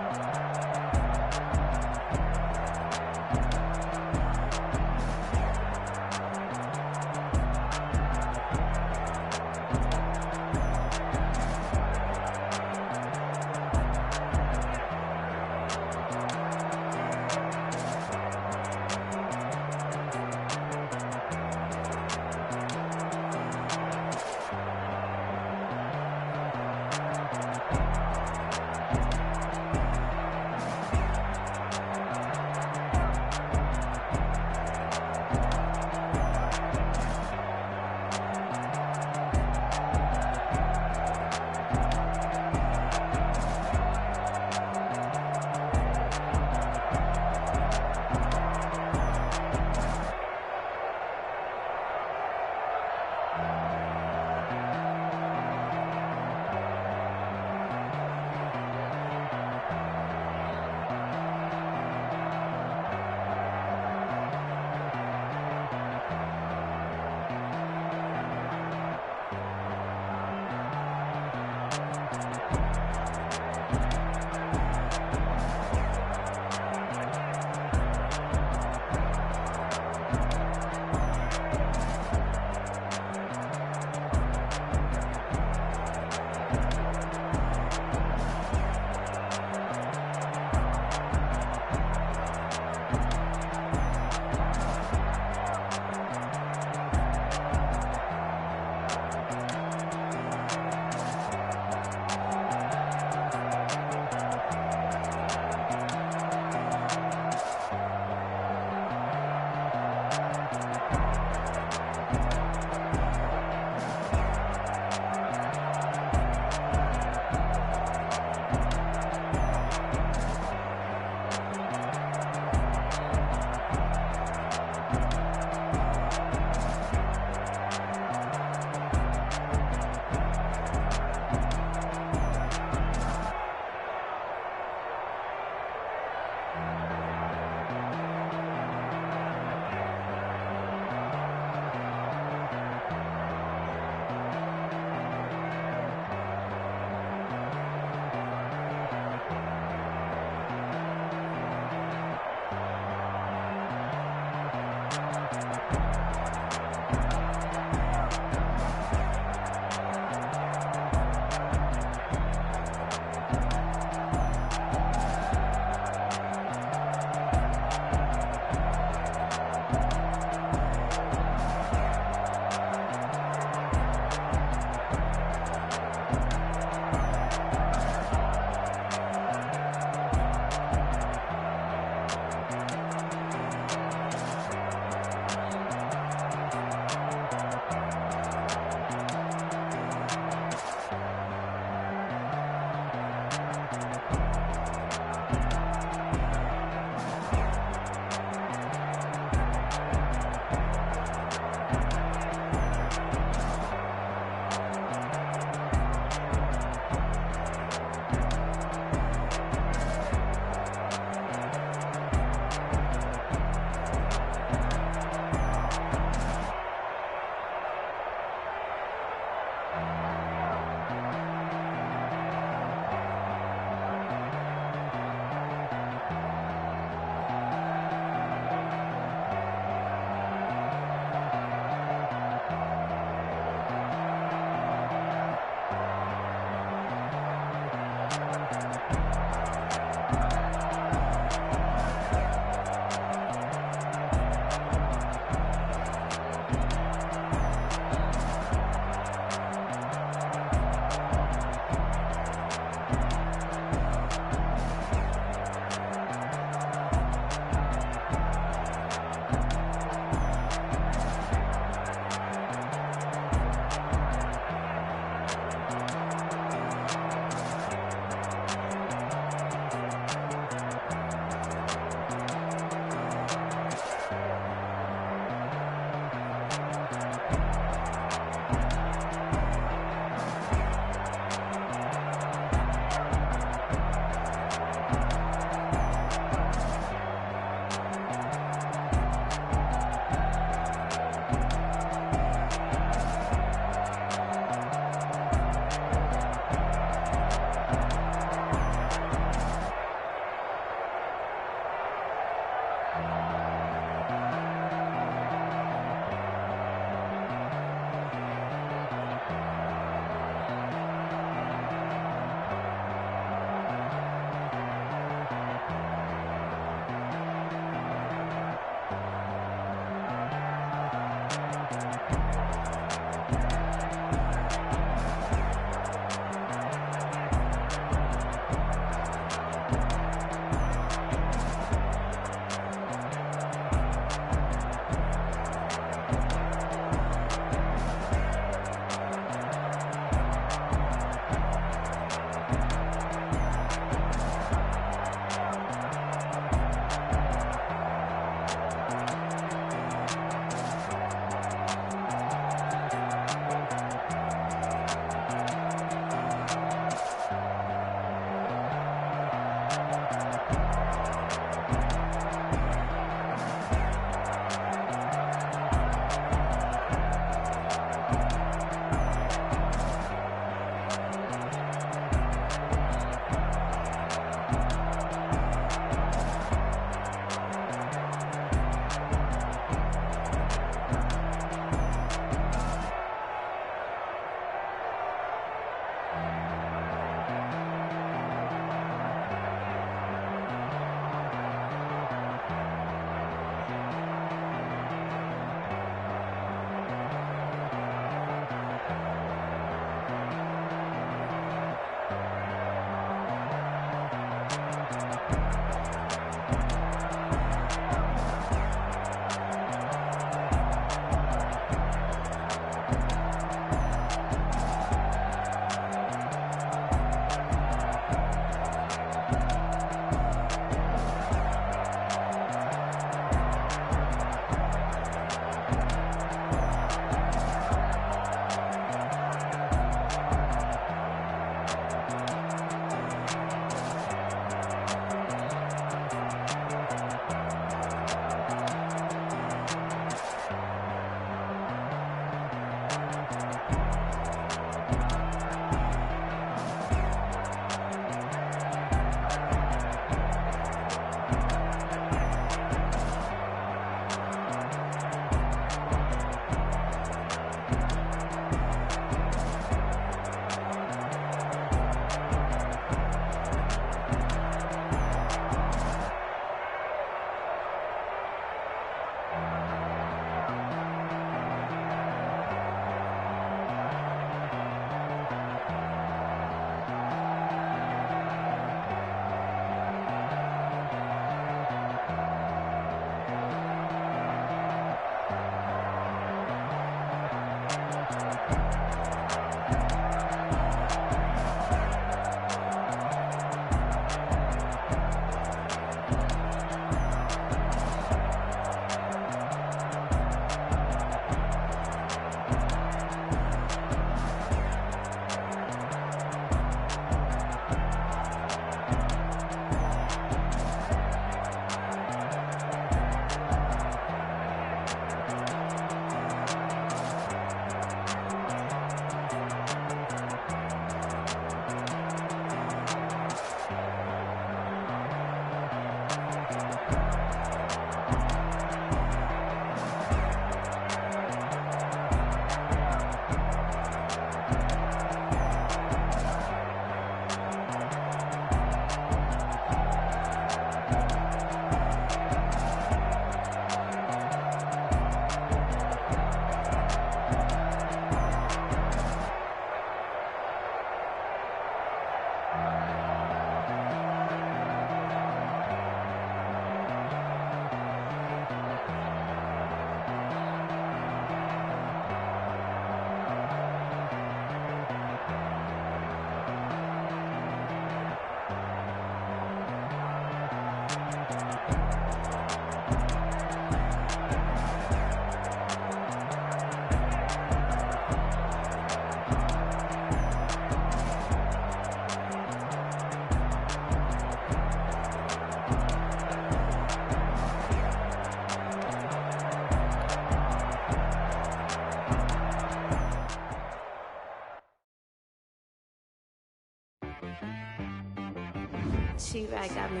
She-Rag got me.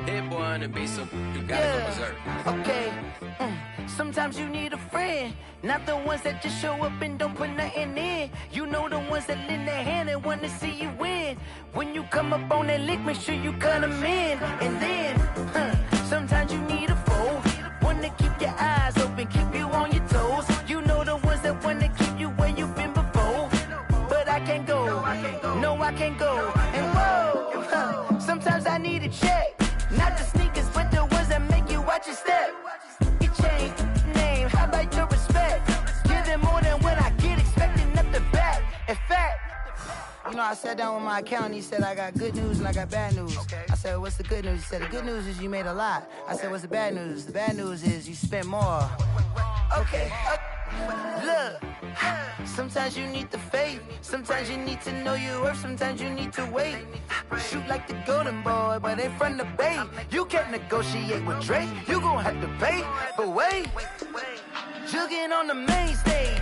Hit boy on the beat, so you gotta go berserk. Okay. Sometimes you need a friend, not the ones that just show up and don't put nothing in. You know the ones that lend their hand and wanna see you win. When you come up on that lick, make sure you cut them in. And then, sometimes you need a foe, one to keep your eyes open, keep you on your toes. You know the ones that wanna keep you where you've been before. But I can't go, no I can't go. And whoa, sometimes I need a check. Not the sneakers, but the ones that make you watch your step. It changed name, how about your respect? Give them more than what I get, expecting up the back. In fact, you know, I sat down with my accountant, he said, I got good news and I got bad news. I said, what's the good news? He said, the good news is you made a lot. I said, what's the bad news? The bad news is you spent more. Okay, look, sometimes you need the faith, sometimes you need to know your worth, sometimes you need to wait. Shoot like the golden boy, but ain't from the bay. You can't negotiate with Drake, you gon' have to pay. But wait, jugging on the main stage,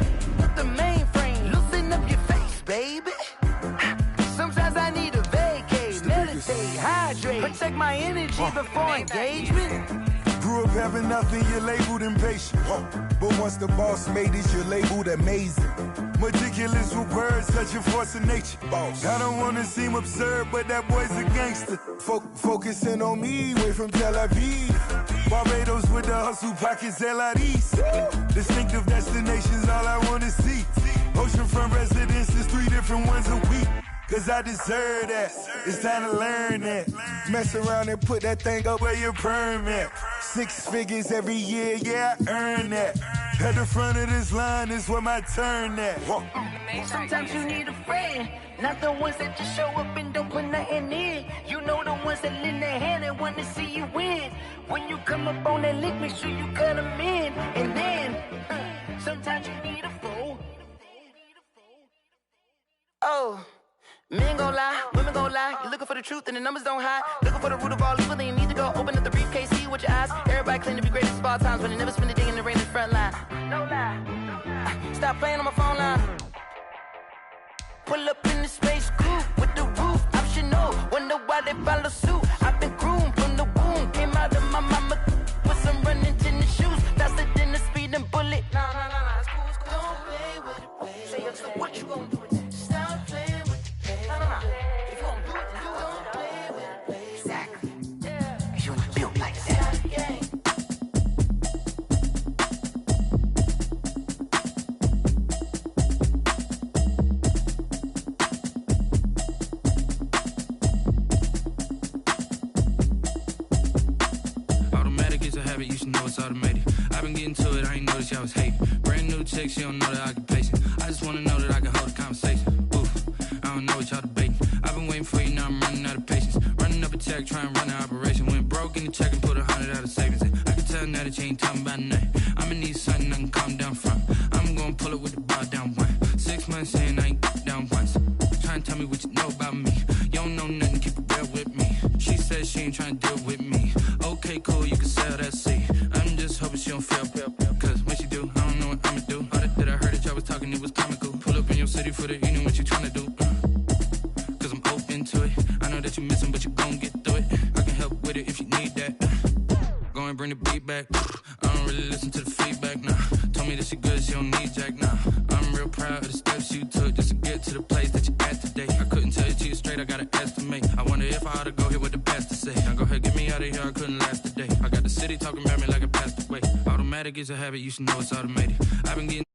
the mainframe, loosen up your face, baby. Sometimes I need a vacate, meditate, hydrate, protect my energy before engagement. Grew up having nothing, you're labeled impatient. But once the boss made it, you're labeled amazing. Meticulous with words, such a force of nature. I don't wanna seem absurd, but that boy's a gangster. Focusing on me, way from Tel Aviv. Barbados with the hustle pockets, LIDs. Distinctive destinations, all I wanna see. Oceanfront residences, 3 different ones a week. Cause I deserve that, it's time to learn that. Mess around and put that thing up where your permit. 6 figures every year, yeah, I earn that. At the front of this line is where my turn at. Sometimes you need a friend, not the ones that just show up and don't put nothing in. You know the ones that lend their hand and want to see you win. When you come up on that lick, make sure you cut them in. And then, sometimes you need a foe. Oh. Men gon' lie, women gon' lie. You're looking for the truth and the numbers don't hide. Looking for the root of all evil, then you need to go open up the briefcase, see with your eyes. Everybody claim to be greatest of all times, but they never spend a day in the rain in the front line. No lie. Stop playing on my phone line. Pull up in the space coupe with the roof optional. Wonder why they follow suit. I've been groomed from the womb. Came out of my mama with some running tennis shoes. Faster than the speeding bullet. Nah, it's cool, it's cool. Don't play with it, baby. Say so what you gon' do with it? Stop playing with it. If you gon' do it, then don't play with it, baby. Exactly. Cause you ain't built like that. Automatic is a habit, you should know it's automated. I've been getting to it, I ain't noticed y'all was hating. Brand new chick, she don't know that I can pace it. I just wanna know that I can hold a conversation. I don't know what y'all debating. I've been waiting for you, now I'm running out of patience. Running up a check, trying to run an operation. Went broke in the check and put 100 out of savings in. I can tell now that you ain't talking about nothing. I'ma need something I can calm down from. I'm gonna pull it with the bar down one. 6 months saying I ain't down once. Trying to tell me what you know about me. You don't know nothing, keep it real with me. She said she ain't trying to deal with me. Okay, cool, you can sell that seed. I'm just hoping she don't feel. Cause when she do, I don't know what I'ma do. All that I heard that y'all was talking, it was comical. Pull up in your city for the evening, what you trying to do? that you missing, but you gon' get through it. I can help with it if you need that. Go and bring the beat back. I don't really listen to the feedback, nah. Told me that she good, she don't need Jack, nah. I'm real proud of the steps you took just to get to the place that you at today. I couldn't tell you to you straight, I gotta estimate. I wonder if I ought to go here with the best to say. Now go ahead, get me out of here, I couldn't last a day. I got the city talking about me like a passed away. Automatic is a habit, you should know it's automated. I've been getting